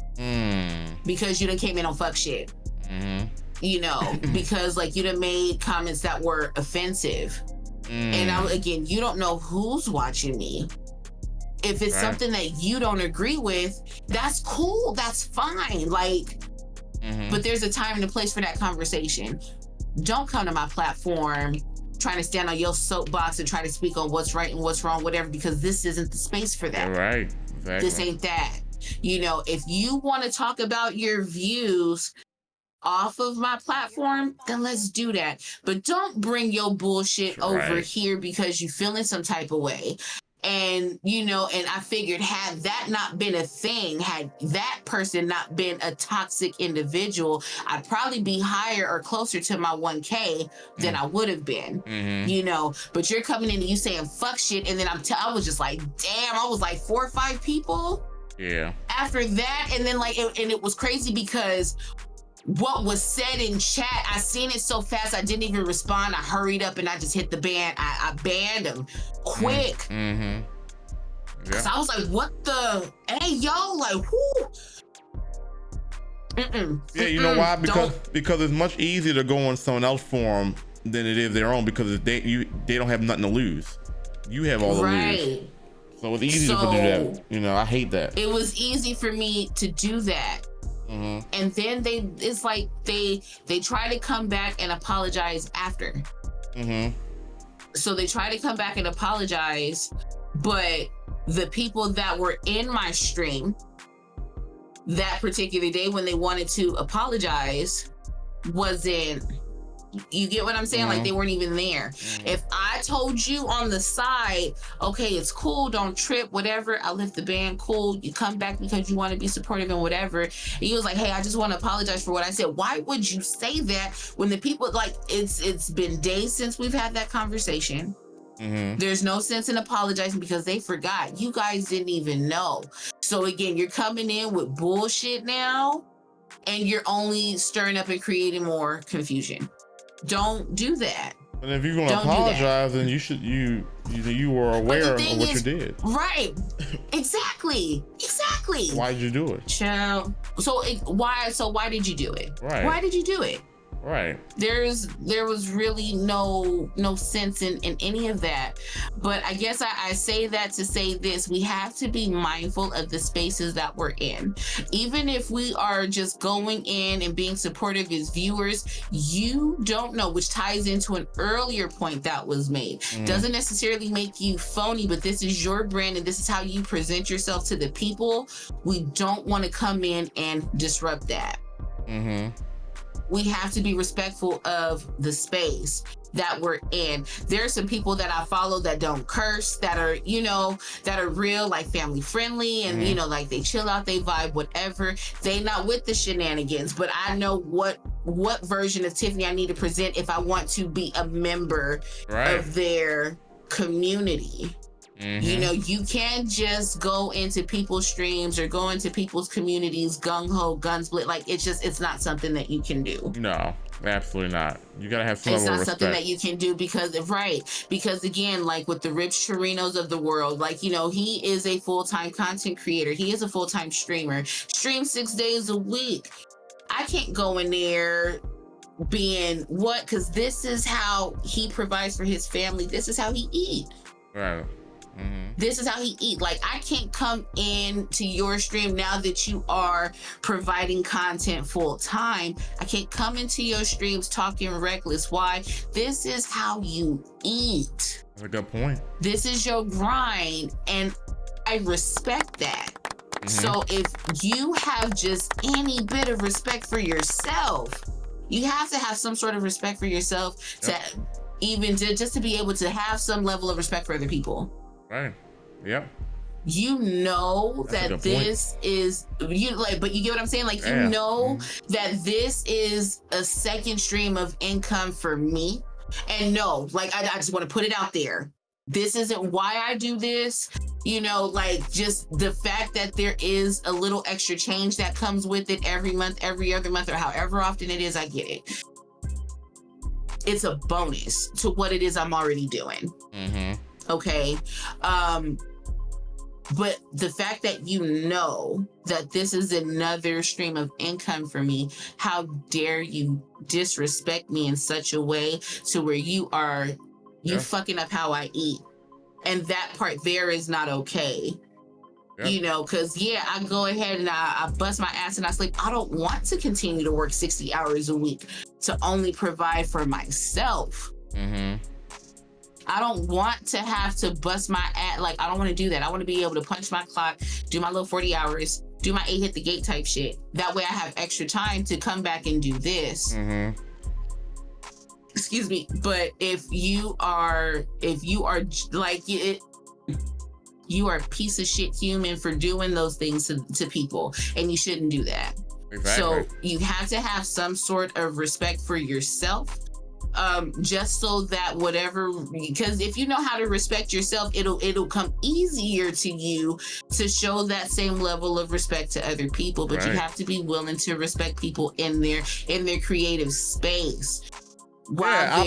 S2: because you done came in on fuck shit. You know, because like you done made comments that were offensive. And again, you don't know who's watching me. If it's something that you don't agree with, that's cool, that's fine. Like, but there's a time and a place for that conversation. Don't come to my platform trying to stand on your soapbox and try to speak on what's right and what's wrong, whatever, because this isn't the space for that.
S1: Right. Exactly.
S2: This ain't that. You know, if you want to talk about your views off of my platform, then let's do that. But don't bring your bullshit over here because you feeling some type of way. And, you know, and I figured, had that not been a thing, had that person not been a toxic individual, I'd probably be higher or closer to my 1K than I would have been, you know. But you're coming in and you saying fuck shit, and then I was just like, damn, I was like 4 or 5 people.
S1: Yeah.
S2: After that, and then like, and it was crazy because what was said in chat, I seen it so fast I didn't even respond. I hurried up and I just hit the ban. I banned him quick. Cause I was like, what the, hey yo, like whoo.
S1: Yeah, you know why? Because it's much easier to go on someone else's forum than it is their own, because they don't have nothing to lose. You have all the lose. So it's easy to do that. You know, I hate that. It
S2: was easy for me to do that. And then it's like they try to come back and apologize after. So they try to come back and apologize, but the people that were in my stream that particular day when they wanted to apologize wasn't, you get what I'm saying? Like they weren't even there. If I told you on the side, okay, it's cool, don't trip, whatever, I lift the ban, cool, you come back because you want to be supportive and whatever, and he was like, hey, I just want to apologize for what I said. Why would you say that when the people, like, it's been days since we've had that conversation. There's no sense in apologizing because they forgot. You guys didn't even know. So again, you're coming in with bullshit now and you're only stirring up and creating more confusion. Don't do that.
S1: And if you're going to apologize, then you were aware of what you did.
S2: Right. Exactly. exactly.
S1: Why did you do it?
S2: Child. Why did you do it?
S1: Right.
S2: Why did you do it?
S1: Right.
S2: There was really no sense in any of that. But I guess I say that to say this: we have to be mindful of the spaces that we're in. Even if we are just going in and being supportive as viewers, you don't know, which ties into an earlier point that was made. Doesn't necessarily make you phony, but this is your brand and this is how you present yourself to the people. We don't want to come in and disrupt that. We have to be respectful of the space that we're in. There are some people that I follow that don't curse, that are, that are real, like family friendly, and like they chill out, they vibe, whatever. They not with the shenanigans, but I know what version of Tiffany I need to present if I want to be a member of their community. You can't just go into people's streams or go into people's communities gung-ho, guns split. Like, it's not something that you can do.
S1: No, absolutely not. You gotta have some level of respect. It's not something that you can do because again, like with the Rich Chirinos of the world, like, he is a full-time content creator. He is a full-time streamer. Streams 6 days a week. I can't go in there being because this is how he provides for his family. This is how he eat. Right.
S2: This is how he eat. Like, I can't come in to your stream now that you are providing content full time. I can't come into your streams talking reckless. Why? This is how you eat.
S1: That's a good point.
S2: This is your grind, and I respect that. So if you have just any bit of respect for yourself, you have to have some sort of respect for yourself to just to be able to have some level of respect for other people.
S1: Right. Yep.
S2: That this is but you get what I'm saying? Like, that this is a second stream of income for me. And no, like, I just want to put it out there. This isn't why I do this. Like, just the fact that there is a little extra change that comes with it every month, every other month, or however often it is, I get it. It's a bonus to what it is I'm already doing. Okay. But the fact that that this is another stream of income for me, how dare you disrespect me in such a way to where you fucking up how I eat. And that part there is not okay. Because I go ahead and I bust my ass and I sleep. I don't want to continue to work 60 hours a week to only provide for myself. I don't want to have to bust my ass. Like, I don't want to do that. I want to be able to punch my clock, do my little 40 hours, do my hit the gate type shit. That way I have extra time to come back and do this. Excuse me. But if you are like it, you are a piece of shit human for doing those things to people, and you shouldn't do that. Exactly. So you have to have some sort of respect for yourself. Just so that because if you know how to respect yourself, it'll come easier to you to show that same level of respect to other people. But you have to be willing to respect people in their creative space while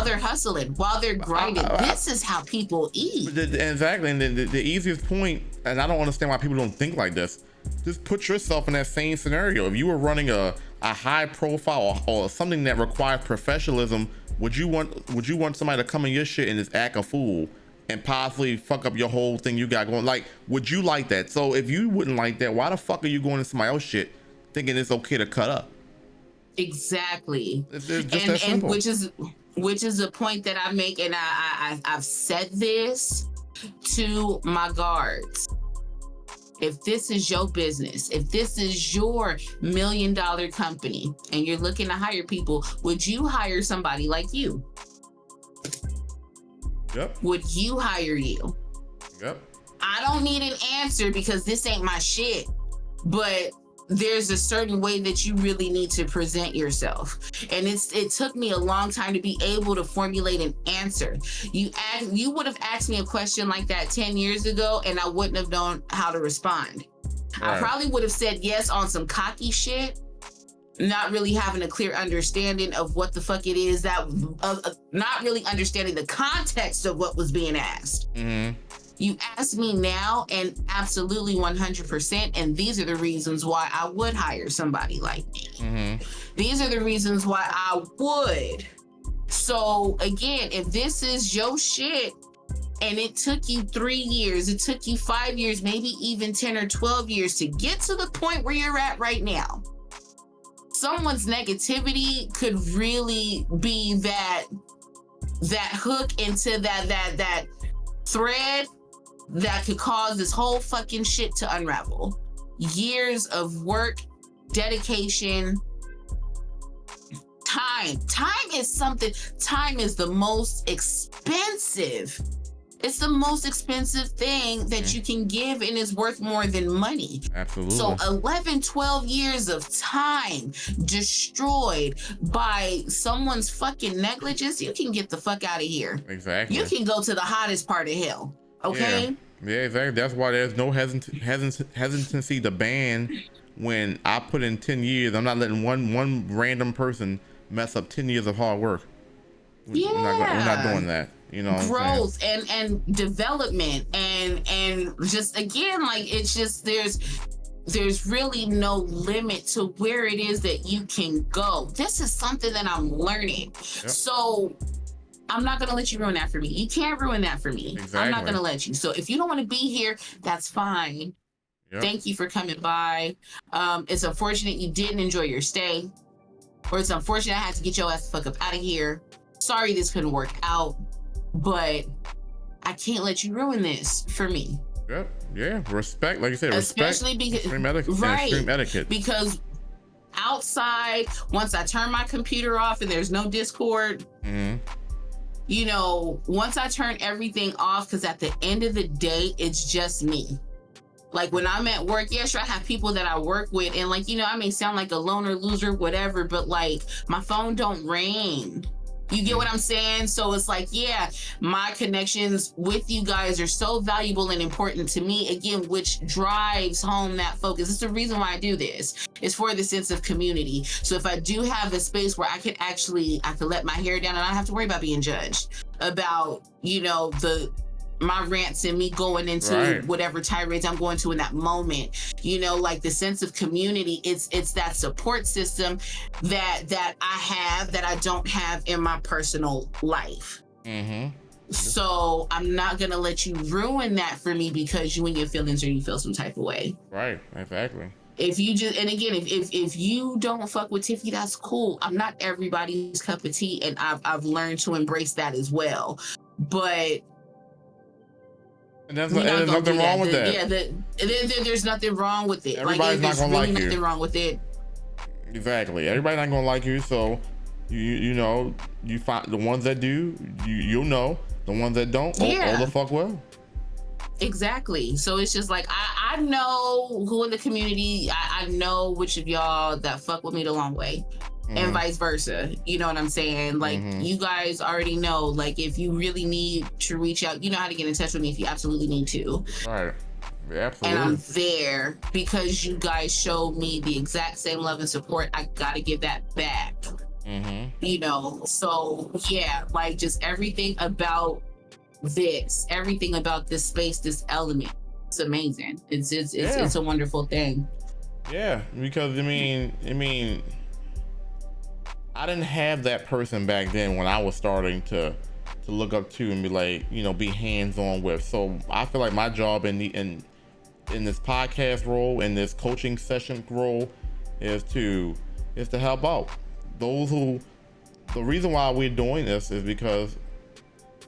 S2: they're hustling, while they're grinding. This is how people eat.
S1: Exactly. And the easiest point, and I don't understand why people don't think like this. Just put yourself in that same scenario. If you were running a high profile or something that requires professionalism, would you want somebody to come in your shit and just act a fool and possibly fuck up your whole thing you got going? Like, would you like that? So if you wouldn't like that, why the fuck are you going into somebody else's shit thinking it's okay to cut up?
S2: Exactly.
S1: It's just that simple.
S2: which is a point that I make, and I've said this to my guards. If this is your business, if this is your $1 million company and you're looking to hire people, would you hire somebody like you?
S1: Yep.
S2: Would you hire you?
S1: Yep.
S2: I don't need an answer because this ain't my shit, but there's a certain way that you really need to present yourself. And it took me a long time to be able to formulate an answer. You would have asked me a question like that 10 years ago and I wouldn't have known how to respond. Right. I probably would have said yes on some cocky shit, not really having a clear understanding of what the fuck it is, not really understanding the context of what was being asked. You ask me now, and absolutely 100%. And these are the reasons why I would hire somebody like me. These are the reasons why I would. So again, if this is your shit and it took you 3 years, it took you 5 years, maybe even 10 or 12 years to get to the point where you're at right now, someone's negativity could really be that hook into that thread that could cause this whole fucking shit to unravel. Years of work, dedication, time. Time is the most expensive. It's the most expensive thing that you can give, and is worth more than money.
S1: Absolutely.
S2: So 11, 12 years of time destroyed by someone's fucking negligence, you can get the fuck out of here.
S1: Exactly.
S2: You can go to the hottest part of hell. Okay?
S1: Yeah, exactly. That's why there's no hesitancy to ban when I put in 10 years. I'm not letting one random person mess up 10 years of hard work.
S2: Yeah.
S1: We're not doing that. You know,
S2: growth and development and just, again, like, it's just there's really no limit to where it is that you can go. This is something that I'm learning. Yep. So I'm not going to let you ruin that for me. You can't ruin that for me. Exactly. I'm not going to let you. So if you don't want to be here, that's fine. Yep. Thank you for coming by. It's unfortunate you didn't enjoy your stay, or it's unfortunate I had to get your ass the fuck up out of here. Sorry this couldn't work out, but I can't let you ruin this for me.
S1: Yep. Yeah. Respect, like you said,
S2: especially
S1: because extreme etiquette.
S2: Because outside, once I turn my computer off and there's no Discord, you know, once I turn everything off, because at the end of the day, it's just me. Like, when I'm at work, yeah, sure, I have people that I work with, and, like, you know, I may sound like a loner, loser, whatever, but, like, my phone don't ring. You get what I'm saying? So it's like, yeah, my connections with you guys are so valuable and important to me, again, which drives home that focus. It's the reason why I do this. It's for the sense of community. So if I do have a space where I could let my hair down and I don't have to worry about being judged about, you know, my rants and me going into whatever tirades I'm going to in that moment, you know, like the sense of community, it's that support system that I have that I don't have in my personal life. So I'm not gonna let you ruin that for me because you and your feelings or you feel some type of way. Right, exactly. If you just, and again, if you don't fuck with Tiffy, that's cool. I'm not everybody's cup of tea, and I've learned to embrace that as well. But
S1: and there's nothing wrong with that.
S2: Yeah, there's nothing wrong with it.
S1: Everybody's not gonna like you.
S2: Nothing wrong with it.
S1: Exactly. Everybody's not gonna like you, so you know, you find the ones that do, you'll know. The ones that don't, oh the fuck well.
S2: Exactly. So it's just like, I know who in the community, I know which of y'all that fuck with me the long way. And vice versa. You know what I'm saying? Like, you guys already know, like, if you really need to reach out, you know how to get in touch with me if you absolutely need to. Right. Yeah, absolutely. And I'm there because you guys showed me the exact same love and support. I gotta give that back. You know, so yeah, like, just everything about this space, this element, it's amazing. It's a wonderful thing.
S1: Yeah, because I mean I didn't have that person back then when I was starting to look up to and be like, you know, be hands-on with. So I feel like my job in this podcast role, in this coaching session role, is to help out those who. The reason why we're doing this is because,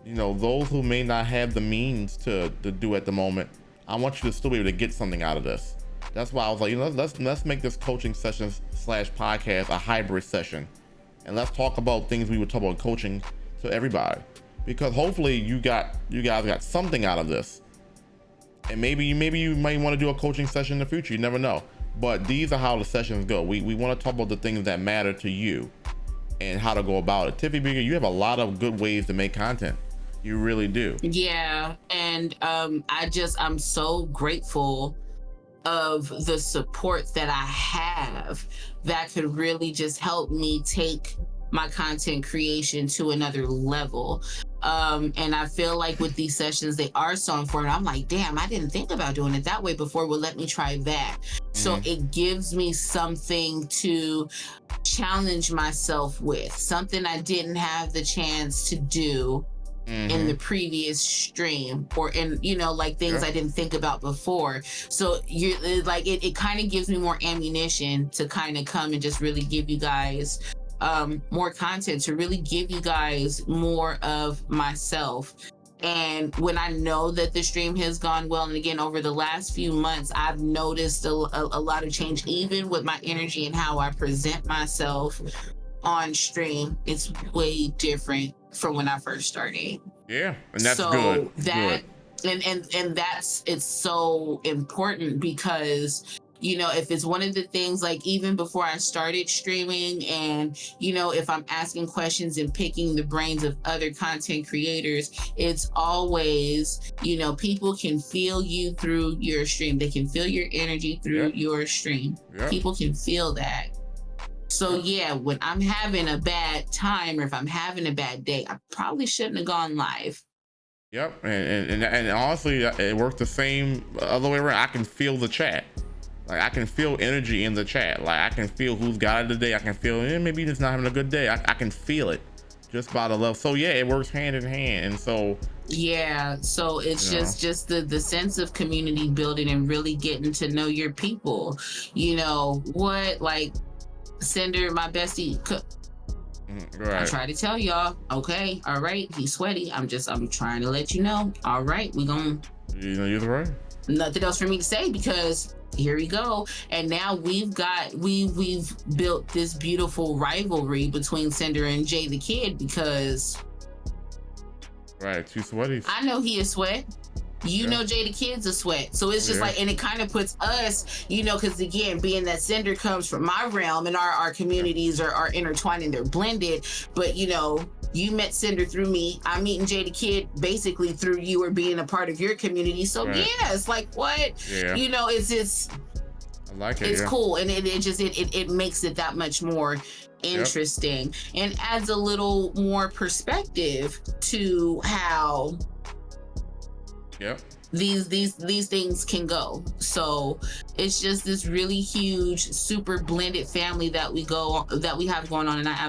S1: you know, those who may not have the means to do at the moment, I want you to still be able to get something out of this. That's why I was like, you know, let's make this coaching session / podcast a hybrid session. And let's talk about things we would talk about coaching to everybody, because hopefully you guys got something out of this. And maybe you might want to do a coaching session in the future. You never know. But these are how the sessions go. We want to talk about the things that matter to you and how to go about it. TiffyBTheGreat, you have a lot of good ways to make content. You really do. Yeah, and I'm so grateful of the support that I have that could really just help me take
S2: my content creation to another level. And I feel like with these sessions, they are so informative. I'm like, damn, I didn't think about doing it that way before. Well, let me try that. So it gives me something to challenge myself with, something I didn't have the chance to do in the previous stream, or in, you know, like things I didn't think about before. So you're like, it kind of gives me more ammunition to kind of come and just really give you guys more content, to really give you guys more of myself. And when I know that the stream has gone well, and again, over the last few months, I've noticed a lot of change, even with my energy and how I present myself on stream. It's way different from when I first started.
S1: Yeah, and that's
S2: so
S1: good.
S2: That
S1: good.
S2: And that's, it's so important, because you know, if it's one of the things, like even before I started streaming, and you know, if I'm asking questions and picking the brains of other content creators, it's always, you know, people can feel you through your stream. They can feel your energy through your stream. People can feel that. So yeah, when I'm having a bad time, or if I'm having a bad day, I probably shouldn't have gone live.
S1: Yep, and honestly, it works the same other way around. I can feel the chat. Like, I can feel energy in the chat. Like, I can feel who's got it today. I can feel, maybe he's not having a good day. I can feel it just by the level. So yeah, it works hand in hand. And so
S2: yeah, so it's just the sense of community building and really getting to know your people. You know what, like Cinder, my bestie, I try to tell y'all, okay, all right, he's sweaty. I'm trying to let you know. All right, we gonna,
S1: you know, you're right.
S2: Nothing else for me to say, because here we go. And now we've built this beautiful rivalry between Cinder and Jay the Kid, because
S1: two sweaties.
S2: I know he is sweat. You know, Jay the Kid's a sweat. So it's just like, and it kind of puts us, you know, because again, being that Cinder comes from my realm, and our communities are intertwined and they're blended. But you know, you met Cinder through me. I'm meeting Jay the Kid basically through you, or being a part of your community. So yeah, it's like, what? You know, it's
S1: I like it.
S2: It's cool, and it makes it that much more interesting, and adds a little more perspective to how these things can go. So it's just this really huge, super blended family that we have going on, and I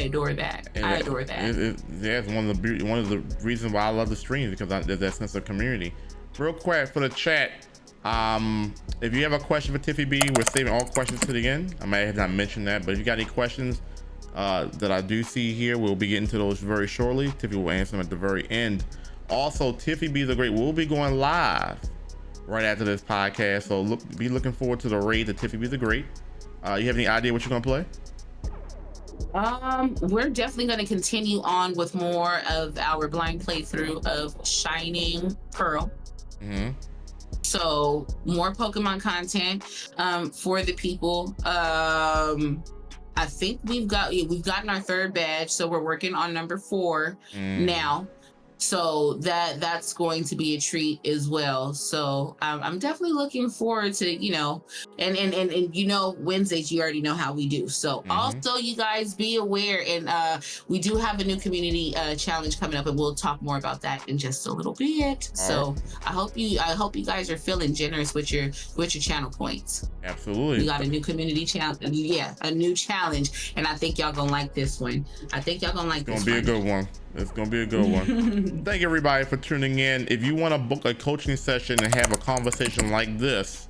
S2: adore that. I adore that.
S1: It's one of the reasons why I love the stream, because there's that sense of community. Real quick for the chat, if you have a question for TiffyB, we're saving all questions to the end. I may have not mentioned that, but if you got any questions that I do see here, we'll be getting to those very shortly. Tiffy will answer them at the very end. Also, TiffyBTheGreat will be going live right after this podcast, so be looking forward to the raid to TiffyBTheGreat. You have any idea what you're gonna play?
S2: We're definitely going to continue on with more of our blind playthrough of Shining Pearl. So more Pokemon content for the people. I think we've gotten our 3rd badge, so we're working on number 4 now. So that's going to be a treat as well. So I'm definitely looking forward to, you know, and you know, Wednesdays, you already know how we do. So also, you guys be aware, and we do have a new community challenge coming up, and we'll talk more about that in just a little bit. So I hope you guys are feeling generous with your channel points.
S1: Absolutely.
S2: We got a new community challenge. Yeah, a new challenge, and I think y'all gonna like this one. It's gonna
S1: be a good one. It's gonna be a good one. Thank everybody for tuning in. If you want to book a coaching session and have a conversation like this,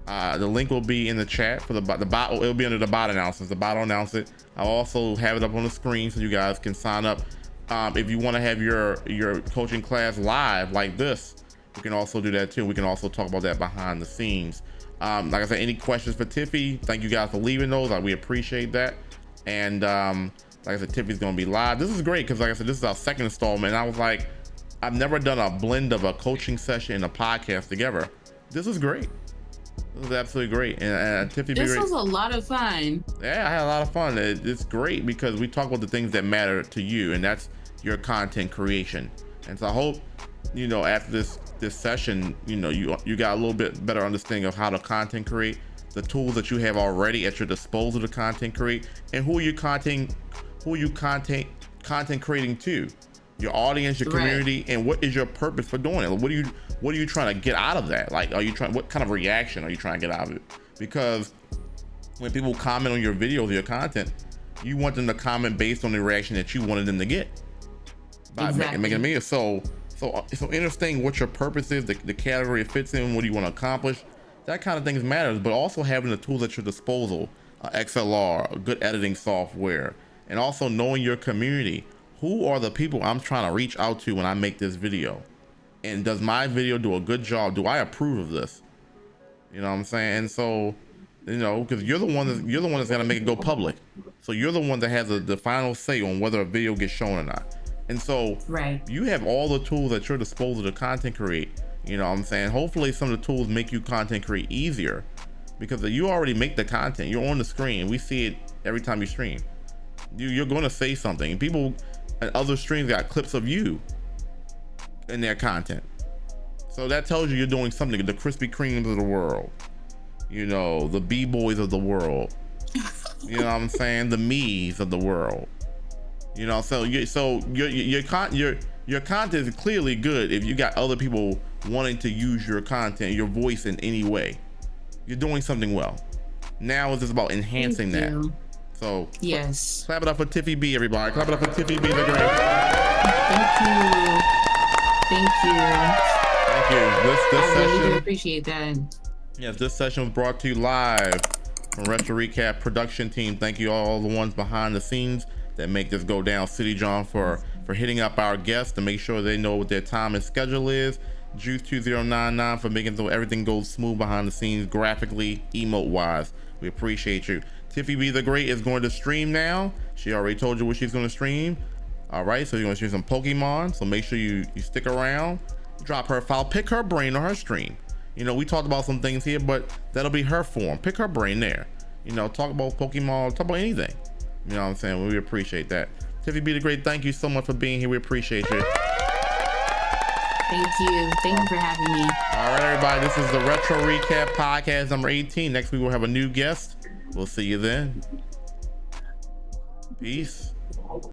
S1: the link will be in the chat for the bot. It'll be under the bot announcements. The bot will announce it. I'll also have it up on the screen so you guys can sign up. If you want to have your coaching class live like this, you can also do that too. We can also talk about that behind the scenes. Like I said, any questions for Tiffy, thank you guys for leaving those. We appreciate that. And like I said, Tiffy's gonna be live. This is great because, like I said, this is our 2nd installment. And I was like, I've never done a blend of a coaching session and a podcast together. This is great. This is absolutely great. And TiffyBTheGreat,
S2: this was a lot of fun.
S1: Yeah, I had a lot of fun. It's great because we talk about the things that matter to you, and that's your content creation. And so I hope, you know, after this session, you know, you got a little bit better understanding of how to content create. the tools that you have already at your disposal to content create, and who are you content creating to? Your audience, your community, and what is your purpose for doing it? What are you trying to get out of that? Like, what kind of reaction are you trying to get out of it? Because when people comment on your videos, your content, you want them to comment based on the reaction that you wanted them to get by making a video. So understanding what your purpose is, the category it fits in, what do you want to accomplish, that kind of things matters. But also having the tools at your disposal, XLR, good editing software, and also knowing your community. Who are the people I'm trying to reach out to when I make this video? And does my video do a good job? Do I approve of this? You know what I'm saying? And so, you know, because you're the one that's gonna make it go public. So you're the one that has the final say on whether a video gets shown or not. And so you have all the tools at your disposal to content create. You know what I'm saying? Hopefully some of the tools make you content create easier, because you already make the content. You're on the screen. We see it every time you stream. You're going to say something. People and other streams got clips of you in their content. So that tells you you're doing something. The Krispy Kremes of the world, you know, the B-boys of the world, you know what I'm saying? The me's of the world, you know. So your content is clearly good if you got other people wanting to use your content, your voice in any way. You're doing something well. Now it's just about enhancing that. So
S2: yes,
S1: clap it up for Tiffy B, everybody. Clap it up for TiffyBTheGreat.
S2: Thank you.
S1: This
S2: I
S1: session,
S2: really do appreciate that.
S1: Yes, this session was brought to you live from Retro Recap production team. Thank you all the ones behind the scenes that make this go down. City John for hitting up our guests to make sure they know what their time and schedule is. Juice2099 for making so everything goes smooth behind the scenes, graphically, emote wise. We appreciate you. TiffyBTheGreat is going to stream now. She already told you what she's going to stream. All right, so you're going to stream some Pokemon. So make sure you stick around. Drop her file, pick her brain on her stream. You know, we talked about some things here, but that'll be her form. Pick her brain there. You know, talk about Pokemon, talk about anything. You know what I'm saying? We appreciate that. TiffyBTheGreat, thank you so much for being here. We appreciate you.
S2: Thank you. Thank you for having me.
S1: All right, everybody. This is the Retro Recap podcast number 18. Next week we'll have a new guest. We'll see you then. Peace.